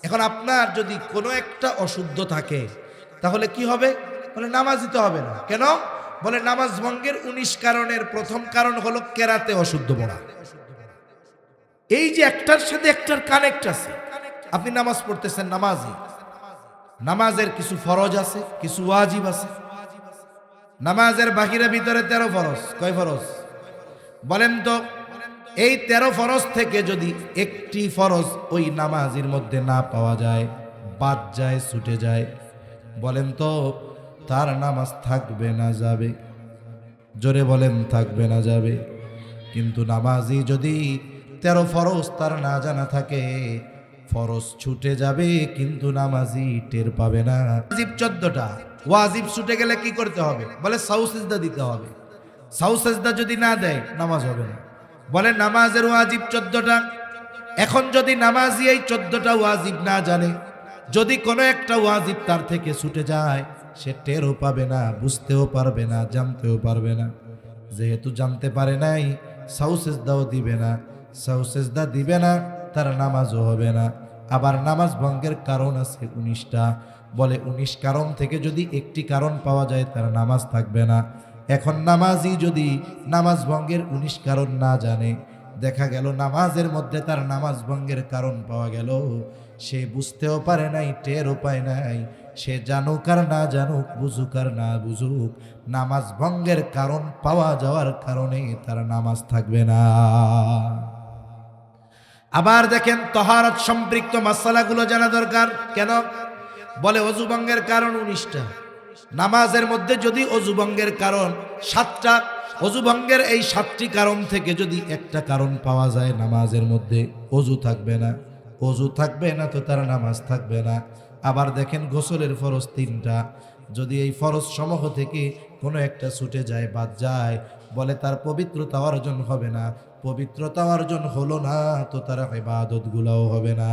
এখন আপনার যদি কোনো একটা অশুদ্ধ থাকে তাহলে কি হবে? বলে নামাজ দিতে হবে না। কেন? বলে নামাজ ভঙ্গের 19 কারণের প্রথম কারণ হলো কেরাতে অশুদ্ধ পড়া। এই যে একটার সাথে একটার কানেক্ট আছে। আপনি নামাজ পড়তেছেন, নামাজি, নামাজের কিছু ফরজ আছে, কিছু ওয়াজিব আছে। নামাজের বাকিরা ভিতরে 13 ফরজ। কয় ফরজ বলেন তো? এই 13 ফরজ থেকে যদি একটি ফরজ ওই নামাজের মধ্যে না পাওয়া যায়, বাদ যায়, ছুটে যায়, বলেন তো তার নামাজ থাকবে না যাবে? জোরে বলেন, থাকবে না যাবে? কিন্তু নামাজি যদি 13 ফরজ তার না জানা থাকে, ফরজ ছুটে যাবে কিন্তু নামাজি টের পাবে না। ওয়াজিব 14টা, ওয়াজিব ছুটে গেলে কি করতে হবে? বলে সাউ সিজদা দিতে হবে। সাউ সিজদা যদি না দেয় নামাজ হবে না। বলে নামাজের ওয়াজিব 14টা। এখন যদি নামাজি এই 14টা ওয়াজিব না জানে, যদি কোনো একটা ওয়াজিব তার থেকে ছুটে যায়, সে টেরও পাবে না, বুঝতেও পারবে না, জানতেও পারবে না। যেহেতু জানতে পারে নাই, সাউ সিজদাও দিবে না। সাউ সিজদা দিবে না, তার নামাজও হবে না। আবার নামাজ ভঙ্গের কারণ আছে 19টা। বলে 19 কারণ থেকে যদি একটি কারণ পাওয়া যায় তার নামাজ থাকবে না। এখন নামাজি যদি নামাজ ভঙ্গের 19 কারণ না জানে, দেখা গেল নামাজের মধ্যে তার নামাজ ভঙ্গের কারণ পাওয়া গেল, সে বুঝতেও পারে নাই, টেরও পায় নাই। সে জানুক আর না জানুক, বুঝুক আর না বুঝুক, নামাজ ভঙ্গের কারণ পাওয়া যাওয়ার কারণে তার নামাজ থাকবে না। আবার দেখেন তাহারত সম্পৃক্ত মাসালাগুলো জানা দরকার। কেন? বলে অজু ভঙ্গের কারণ 19টা। নামাজের মধ্যে যদি অজু ভঙ্গের কারণ 7টা, অজু ভঙ্গের এই 7টি কারণ থেকে যদি একটা কারণ পাওয়া যায় নামাজের মধ্যে, অজু থাকবে না। অজু থাকবে না তো তার নামাজ থাকবে না। আবার দেখেন গোসলের ফরজ 3টা, যদি এই ফরজ সমূহ থেকে কোনো একটা ছুটে যায়, বাদ যায়, বলে তার পবিত্রতা অর্জন হবে না। পবিত্রতা অর্জন হলো না তো তার ইবাদত গুলাও হবে না।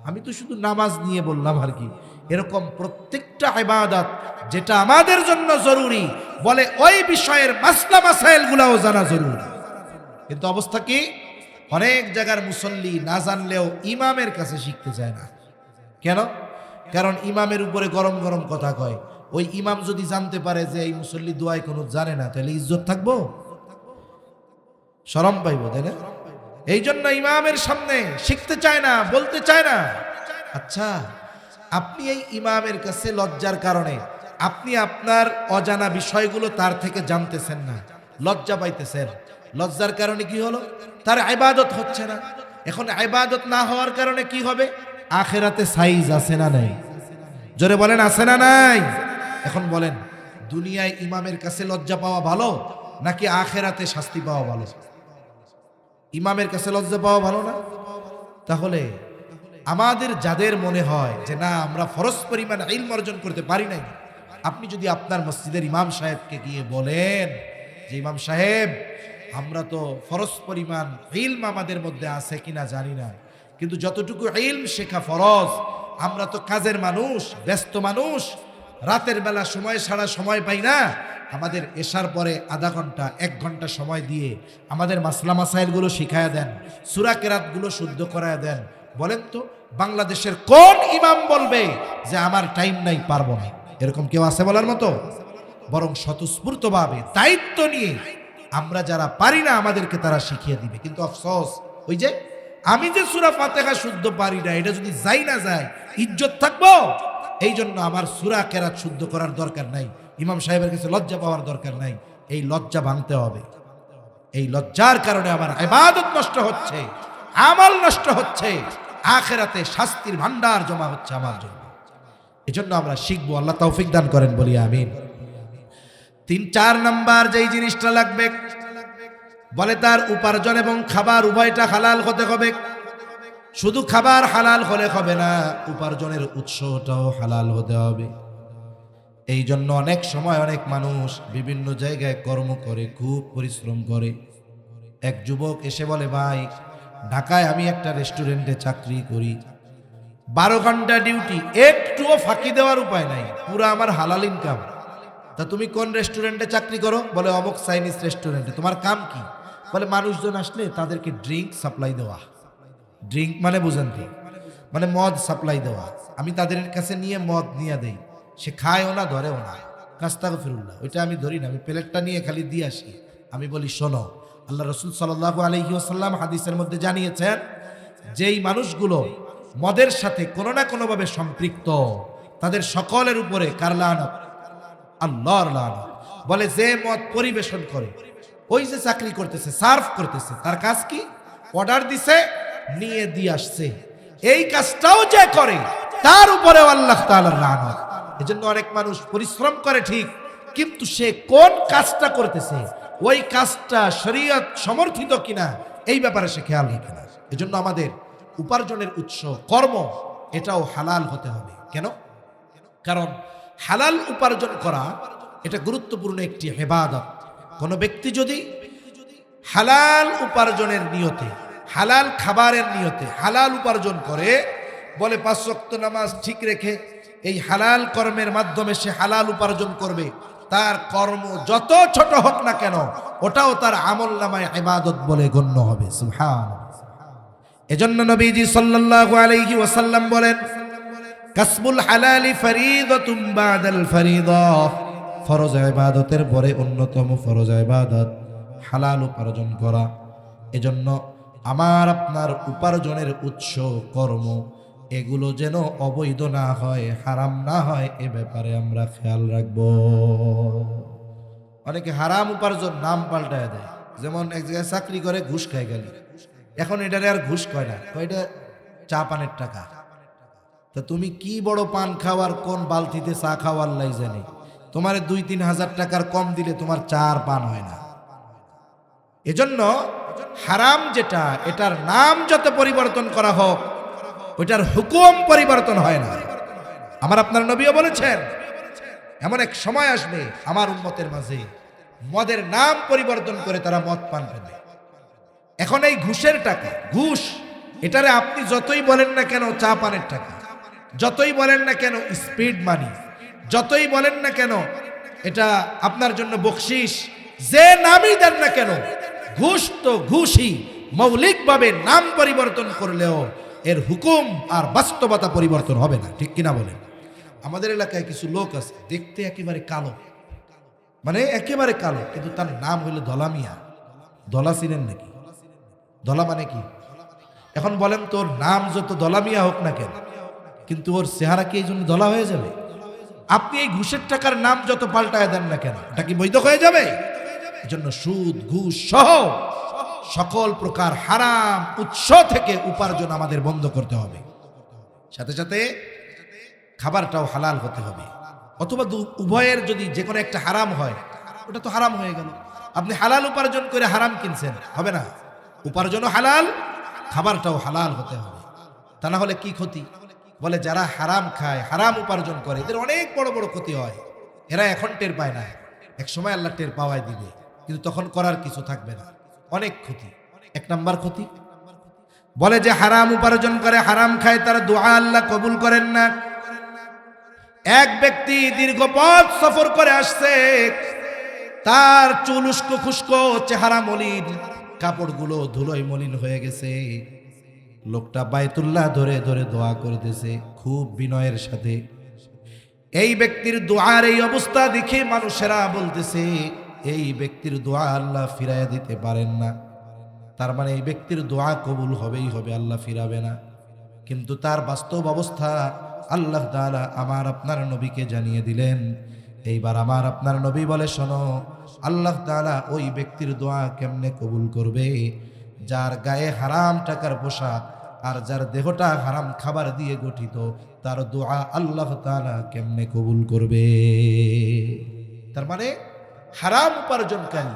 আমি আমি তো শুধু নামাজ নিয়ে বললাম আর কি। এরকম প্রত্যেকটা ইবাদত যেটা আমাদের জন্য জরুরি, বলে ওই বিষয়ের মাসলা মাসাইলগুলোও জানা জরুরি। কিন্তু অবস্থা কি, অনেক জায়গার মুসল্লি না জানলেও ইমামের কাছে শিখতে চায় না। কেন? কারণ ইমামের উপরে গরম গরম কথা কয়। ওই ইমাম যদি জানতে পারে যে এই মুসল্লি দোয়ায় কোনো জানে না, তাহলে ইজ্জত থাকবো? শরম পাইব, তাই না? এই জন্য ইমামের সামনে শিখতে চায় না, বলতে চায় না। আচ্ছা, আপনি এই ইমামের কাছে লজ্জার কারণে আপনি আপনার অজানা বিষয়গুলো তার থেকে জানতেছেন না, লজ্জা পাইতেছেন। লজ্জার কারণে কি হলো? তার ইবাদত হচ্ছে না। এখন ইবাদত না হওয়ার কারণে কি হবে? আখিরাতে সাইজ আছে না নাই? জোরে বলেন, আছে না নাই? এখন বলেন, দুনিয়ায় ইমামের কাছে লজ্জা পাওয়া ভালো নাকি আখিরাতে শাস্তি পাওয়া ভালো? ইমামের কাছে লজ্জা পাওয়া ভালো না? তাহলে আমাদের যাদের মনে হয় যে না আমরা ফরজ পরিমাণ ইলম অর্জন করতে পারি নাই, আপনি যদি আপনার মসজিদের ইমাম সাহেবকে গিয়ে বলেন যে ইমাম সাহেব, আমরা তো ফরজ পরিমাণ ইলম আমাদের মধ্যে আছে কিনা জানি না, কিন্তু যতটুকু ইলম শেখা ফরজ, আমরা তো কাজের মানুষ, ব্যস্ত মানুষ, রাতের বেলা সময় ছাড়া সময় পাই না, আমাদের এশার পরে আধা ঘন্টা 1 ঘন্টা সময় দিয়ে আমাদের মাসলা মাসাইলগুলো শিখায়া দেন, সূরা কেরাতগুলো শুদ্ধ করায়া দেন। বলেন তো বাংলাদেশের কোন ইমাম বলবে যে আমার টাইম নাই, পারবো না? এরকম কেউ আছে বলার মতো? বরং স্বতঃস্ফূর্তভাবে দায়িত্ব নিয়ে আমরা যারা পারি না আমাদেরকে তারা শিখিয়ে দিবে। কিন্তু আফসোস, ওই যে আমি যে সূরা ফাতিহা শুদ্ধ পারি না, এটা যদি যাই না যায় ইজ্জত থাকবো? এই জন্য আমার সূরা কেরাত শুদ্ধ করার দরকার নাই, ইমাম সাহেবের কাছে লজ্জা পাওয়ার দরকার নাই। এই লজ্জা ভাঙতে হবে। এই লজ্জার কারণে আমার ইবাদত নষ্ট হচ্ছে, আমল নষ্ট হচ্ছে, আখিরাতে শাস্তির ভান্ডার জমা হচ্ছে আমার জন্য। এজন্য আমরা শিখবো। আল্লাহ তৌফিক দান করেন, বলি আমিন। 3-4 নাম্বার যেই জিনিসটা লাগবে, বলে তার উপার্জন এবং খাবার উভয়টা হালাল হতে হবে। শুধু খাবার হালাল হলে হবে না, উপার্জনের উৎসটাও হালাল হতে হবে। এই জন্য অনেক সময় অনেক মানুষ বিভিন্ন জায়গায় কর্ম করে, খুব পরিশ্রম করে। এক যুবক এসে বলে, ভাই ঢাকায় আমি একটা রেস্টুরেন্টে চাকরি করি, 12 ঘন্টা ডিউটি, একটুও ফাঁকি দেওয়ার উপায় নাই, পুরো আমার হালাল ইনকাম। তা তুমি কোন রেস্টুরেন্টে চাকরি করো? বলে অমুক চাইনিজ রেস্টুরেন্টে। তোমার কাম কি? বলে মানুষজন আসলে তাদেরকে ড্রিঙ্ক সাপ্লাই দেওয়া। ড্রিঙ্ক মানে বুঝেন তো, মানে মদ সাপ্লাই দেওয়া। আমি তাদের কাছে নিয়ে মদ নিয়ে দেই, সে খায়ও না, ধরেও না। আস্তাগফিরুল্লাহ, ওইটা আমি ধরি না, আমি প্লেটটা নিয়ে খালি দিয়ে আসি। আমি বলি, শোনো, আল্লাহ রাসূল সাল্লাল্লাহু আলাইহি ওয়াসাল্লাম হাদিসের মধ্যে জানিয়েছেন, যেই মানুষগুলো মদের সাথে কোনো না কোনোভাবে সম্পৃক্ত, তাদের সকলের উপরে কার লানত? আল্লাহর লানত। বলে যে মদ পরিবেশন করে, ওই যে চাকরি করতেছে, সার্ভ করতেছে, তার কাজ কি? অর্ডার দিছে, নিয়ে দিয়ে আসছে, এই কাজটাও যে করে তার উপরে আল্লাহ তাআলার লানত। এজন্য অনেক মানুষ পরিশ্রম করে ঠিক, কিন্তু সে কোন কাজটা করতেছে, ওই কাজটা শরীয়ত সমর্থিত কিনা, এই ব্যাপারে সে খেয়াল রাখে না। এজন্য আমাদের উপার্জনের উৎস কর্ম, এটাও হালাল হতে হবে। কেন? কারণ হালাল উপার্জন করা এটা গুরুত্বপূর্ণ একটি ইবাদত। কোন ব্যক্তি যদি হালাল উপার্জনের নিয়তে, হালাল খাবারের নিয়তে হালাল উপার্জন করে, বলে 5 ওয়াক্ত নামাজ ঠিক রেখে এই হালাল কর্মের মাধ্যমে সে হালাল উপার্জন করবে, তার কর্ম যত ছোট হোক না কেন ওটাও তার আমলনামায় ইবাদত বলে গণ্য হবে। সুবহানাল্লাহ। এজন্য নবীজি সাল্লাল্লাহু আলাইহি ওয়াসাল্লাম বলেন, কাসবুল হালালি ফরিদাতুম বাদাল ফরিদা, ফরজ ইবাদতের পরে অন্যতম ফরজ ইবাদত হালাল উপার্জন করা। এজন্য আমার আপনার উপার্জনের উৎস কর্ম, এগুলো যেন অবৈধ না হয়, হারাম না হয়, এ ব্যাপারে আমরা খেয়াল রাখবো। অনেকে হারাম উপার্জন নাম পাল্টায় দেয়, যেমন এক জায়গায় চাকরি করে ঘুষ খায় গেলি, এখন এটারে আর ঘুষ কয় না, কয়টা চা পানের টাকা। তা তুমি কি বড় পান খাওয়ার, কোন বালতিতে চা খাওয়ার লাই জানি, তোমার 2-3 হাজার টাকার কম দিলে তোমার চা আর পান হয় না। এজন্য হারাম যেটা, এটার নাম যত পরিবর্তন করা হোক, ওইটার হুকুম পরিবর্তন হয় না। আমার আপনার নবীও বলেছেন, এমন এক সময় আসবে আমার উম্মতের মাঝে মদের নাম পরিবর্তন করে তারা মদ পান করবে। এখন এই ঘুষের টাকা, ঘুষ এটারে আপনি যতই বলেন না কেন চা পানের টাকা, যতই বলেন না কেন স্পিড মানি, যতই বলেন না কেন এটা আপনার জন্য বকশিস, যে নামই দেন না কেন, ঘুষ তো ঘুষই। মৌলিকভাবে নাম পরিবর্তন করলেও এর হুকুম আর বাস্তবতা পরিবর্তন হবে না, ঠিক কিনা বলেন? আমাদের এলাকায় কিছু লোক আছে দেখতে একেবারে কালো, মানে একেবারে কালো, কিন্তু তার নাম হইল ধলা মিয়া। ধলা চিনেন নাকি? ধলা মানে কি? এখন বলেন তোর নাম যত ধলা মিয়া হোক না কেন, কিন্তু ওর চেহারা কি এই জন্য ধলা হয়ে যাবে? আপনি এই ঘুষের টাকার নাম যত পাল্টায় দেন না কেন, এটা কি বৈধ হয়ে যাবে? এজন্য সুদ ঘুষ সহ সকল প্রকার হারাম উৎস থেকে উপার্জন আমাদের বন্ধ করতে হবে। সাথে সাথে খাবারটাও হালাল হতে হবে, অথবা উভয়ের যদি যে কোনো একটা হারাম হয়, ওটা তো হারাম হয়ে গেল। আপনি হালাল উপার্জন করে হারাম কিনছেন, হবে না। উপার্জনও হালাল, খাবারটাও হালাল হতে হবে। তা না হলে কি ক্ষতি? বলে যারা হারাম খায়, হারাম উপার্জন করে, এদের অনেক বড় বড় ক্ষতি হয়। এরা এখন টের পায় না, এক সময় আল্লাহ টের পাওয়াই দিবে, কিন্তু তখন করার কিছু থাকবে না। অনেক ক্ষতি। এক নাম্বার ক্ষতি, বলে যে হারাম উপার্জন করে, হারাম খায়, তারা দোয়া আল্লাহ কবুল করেন না। এক ব্যক্তি দীর্ঘ পথ সফর করে আসছে, তার চুল উস্কো খুস্কো, চেহারা মলিন, কাপড়গুলো ধুলোয় মলিন হয়ে গেছে। লোকটা বাইতুল্লাহ ধরে ধরে দোয়া করতেছে খুব বিনয়ের সাথে। এই ব্যক্তির দোয়ার এই অবস্থা দেখে মানুষেরা বলতেছে এই ব্যক্তির দোয়া আল্লাহ ফিরাইয়া দিতে পারেন না, তার মানে এই ব্যক্তির দোয়া কবুল হবেই হবে, আল্লাহ ফিরাবে না। কিন্তু তার বাস্তব অবস্থা আল্লাহ তাআলা আমার আপনার নবীকে জানিয়ে দিলেন। এইবার আমার আপনার নবী বলে, শোনো, আল্লাহ তাআলা ওই ব্যক্তির দোয়া কেমনে কবুল করবে? যার গায়ে হারাম টাকার পোশাক আর যার দেহটা হারাম খাবার দিয়ে গঠিত, তার দোয়া আল্লাহ তাআলা কেমনে কবুল করবে? তার মানে হারাম উপার্জনকারী,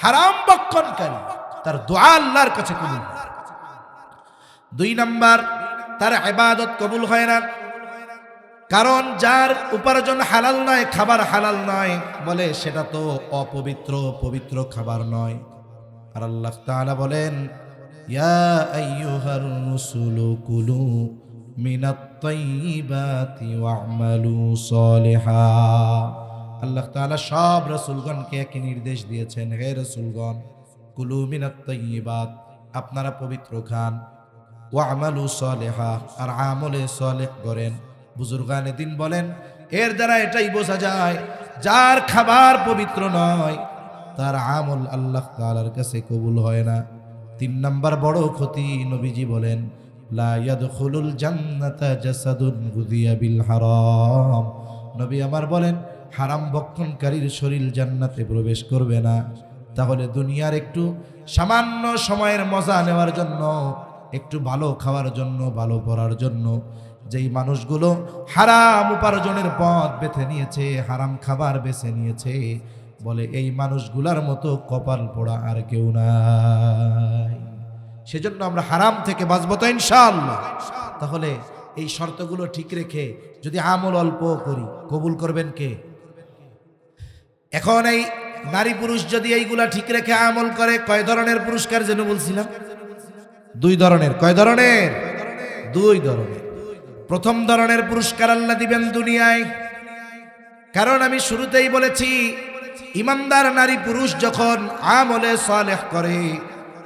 হারাম বক্ষণকারী, তার দোয়া আল্লাহর কাছে কবুল। দুই নাম্বার, তার ইবাদত কবুল হয় না, কারণ যার উপার্জন হালাল নয়, খাবার হালাল নয়, বলে সেটা তো অপবিত্র, পবিত্র খাবার নয়। আর আল্লাহ তাআলা বলেন, ইয়া আইয়ুহার রাসূলু কুলু মিনাত তাইয়্যিবাতি ওয়া'মালু সলিহা। আল্লাহ তাআলা সব রাসূলগণকে একই নির্দেশ দিয়েছেন, হে রাসূলগণ, কুলু মিনাত তাইয়্যিবাত, আপনারা পবিত্র খান, ওয়া'মালু সলিহা, আর আমলে সলিহ করেন। বুজুর্গানে দিন বলেন, এর দ্বারা এটাই বোঝা যায় যার খাবার পবিত্র নয়, তার আমল আল্লাহ তাআলার কাছে কবুল হয় না। তিন নাম্বার বড় ক্ষতি, নবীজি বলেন, লা ইয়াদখুলুল জান্নাতা জাসাদুন গুযিয়া বিল হারাম। নবী আমার বলেন, হারাম ভক্ষণকারীর শরীর জান্নাতে প্রবেশ করবে না। তাহলে দুনিয়ার একটু সামান্য সময়ের মজা নেওয়ার জন্য, একটু ভালো খাওয়ার জন্য, ভালো পড়ার জন্য যেই মানুষগুলো হারাম উপার্জনের পথ বেছে নিয়েছে, হারাম খাবার বেছে নিয়েছে, বলে এই মানুষগুলার মতো কপাল পোড়া আর কেউ নাই। সেজন্য আমরা হারাম থেকে বাঁচবো তো ইনশাআল্লাহ। তাহলে এই শর্তগুলো ঠিক রেখে যদি আমল অল্প করি, কবুল করবেন কে? এখন এই নারী পুরুষ যদি এইগুলা ঠিক রেখে আমল করে, কয় ধরনের পুরস্কার যেন বলছিলাম? দুই ধরনের। কয় ধরনের? দুই ধরনের। প্রথম ধরনের পুরস্কার আল্লাহ দিবেন দুনিয়ায়, কারণ আমি শুরুতেই বলেছি, ইমানদার নারী পুরুষ যখন আমলে সালেহ করে,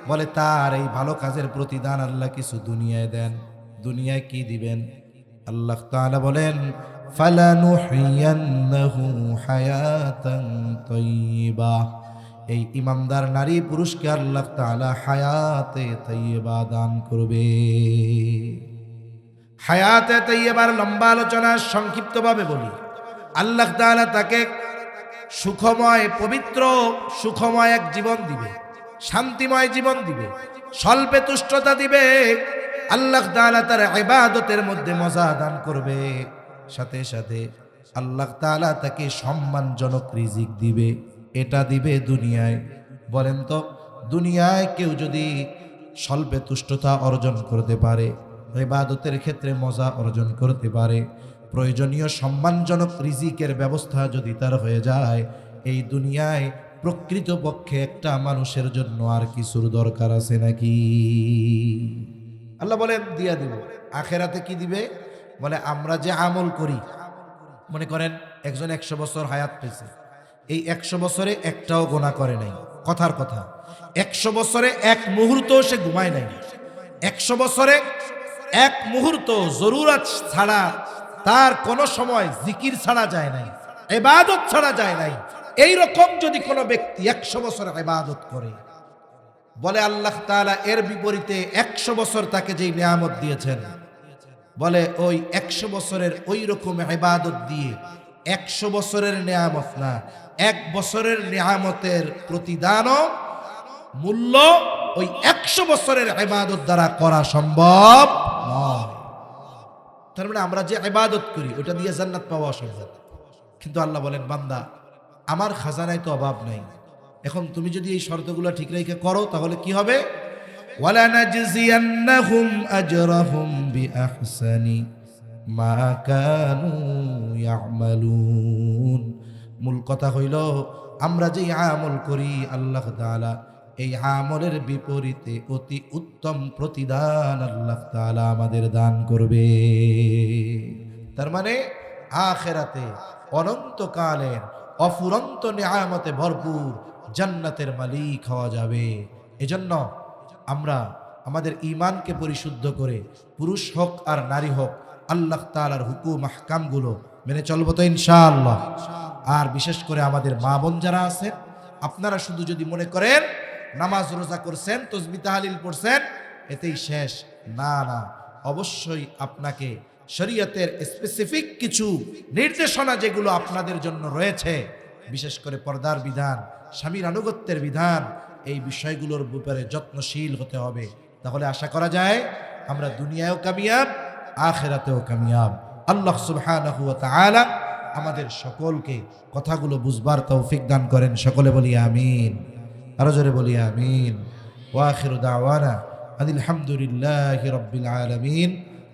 বলে তার এই ভালো কাজের প্রতিদান আল্লাহ কিছু দুনিয়ায় দেন। দুনিয়ায় কি দিবেন? আল্লাহ তাআলা বলেন, ফালানুহিয়ান্নাহু হায়াতান তাইয়্যিবা। এই ইমানদার নারী পুরুষকে আল্লাহ তাআলা হায়াতে তাইয়্যিবা দান করবে। হায়াতে তাইয়্যিবার লম্বা আলোচনা সংক্ষিপ্তভাবে বলি, আল্লাহ তাআলা তাকে সুখময়, পবিত্র, সুখময় এক জীবন দিবে, শান্তিময় জীবন দিবে, স্বল্পে তুষ্টতা দিবে। আল্লাহ তাআলা তার ইবাদতের মধ্যে মজা দান করবে, সাথে সাথে আল্লাহ তাআলা তাকে সম্মানজনক রিজিক দিবে। এটা দিবে দুনিয়ায়। বলেন তো, দুনিয়ায় কেউ যদি স্বল্পে তুষ্টতা অর্জন করতে পারে, ইবাদতের ক্ষেত্রে মজা অর্জন করতে পারে, প্রয়োজনীয় সম্মানজনক রিজিকের ব্যবস্থা যদি তার হয়ে যায়, এই দুনিয়ায় প্রকৃতপক্ষে একটা মানুষের জন্য আর কিছুর দরকার আছে নাকি? আল্লাহ বলেন দিয়া দিব। আখেরাতে কি দিবে? বলে আমরা যে আমল করি, মনে করেন একজন 100 বছর হায়াত পেয়েছে, এই 100 বছরে একটাও গোনা করে নাই, কথার কথা। 100 বছরে এক মুহূর্ত সে ঘুমায় নাই, 100 বছরে এক মুহূর্ত জরুরত ছাড়া তার কোনো সময় জিকির ছাড়া যায় নাই, ইবাদত ছাড়া যায় নাই। এই রকম যদি কোনো ব্যক্তি 100 বছর ইবাদত করে, বলে আল্লাহ তাআলা এর বিপরীতে 100 বছর তাকে যেই নিয়ামত দিয়েছেন, বলে ওই 100 বছরের ওই রকম ইবাদত দিয়ে 100 বছরের নিয়ামত না, 1 বছরের নিয়ামতের প্রতিদানও মূল্য ওই 100 বছরের ইবাদত দ্বারা করা সম্ভব নয়। তার মানে আমরা যে ইবাদত করি ওটা দিয়ে জান্নাত পাওয়া অসম্ভব। কিন্তু আল্লাহ বলেন, বান্দা আমার খাজানায় তো অভাব নাই, এখন তুমি যদি এই শর্তগুলো ঠিক রেখে করো তাহলে কি হবে? ওয়ালানাজজিয়ান্নাহুম আজরাহুম বিআহসানি মা কানু ইয়ামালুন। মূল কথা হইল, আমরা যে আমল করি আল্লাহ তাআলা এই আমলের বিপরীতে অতি উত্তম প্রতিদান আল্লাহ তাআলা আমাদের দান করবে। তার মানে আখিরাতে অনন্তকালের অফুরন্ত নিয়ামতে ভরপুর জান্নাতের মালিক হওয়া যাবে। এজন্য আমরা আমাদের ঈমানকে পরিশুদ্ধ করে, পুরুষ হোক আর নারী হোক, আল্লাহ তাআলার হুকুম আহকামগুলো মেনে চলবো তো ইনশাআল্লাহ। আর বিশেষ করে আমাদের মা বোন যারা আছেন, আপনারা শুধু যদি মনে করেন নামাজ রোজা করছেন, তাসবিহ তাহলিল পড়ছেন, এতেই শেষ, না না, অবশ্যই আপনাকে শরীয়তের স্পেসিফিক কিছু নির্দেশনা যেগুলো আপনাদের জন্য রয়েছে, বিশেষ করে পর্দার বিধান, স্বামীর আনুগত্যের বিধান, এই বিষয়গুলোর ব্যাপারে যত্নশীল হতে হবে। তাহলে আশা করা যায় আমরা দুনিয়ায়ও কামিয়াব, আখিরাতেও কামিয়াব। আল্লাহ সুবহানাহু ওয়া তাআলা আমাদের সকলকে কথাগুলো বুঝবার তৌফিক দান করেন। সকলে বলি আমিন, আরো জোরে বলি আমিন। ওয়া আখিরু দাওয়ানা আনিল হামদুলিল্লাহি রাব্বিল আলামিন।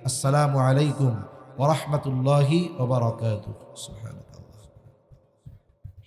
আসসালামু আলাইকুম ওয়া রাহমাতুল্লাহি ওয়া বারাকাতুহু। সুবহানাল্লাহ।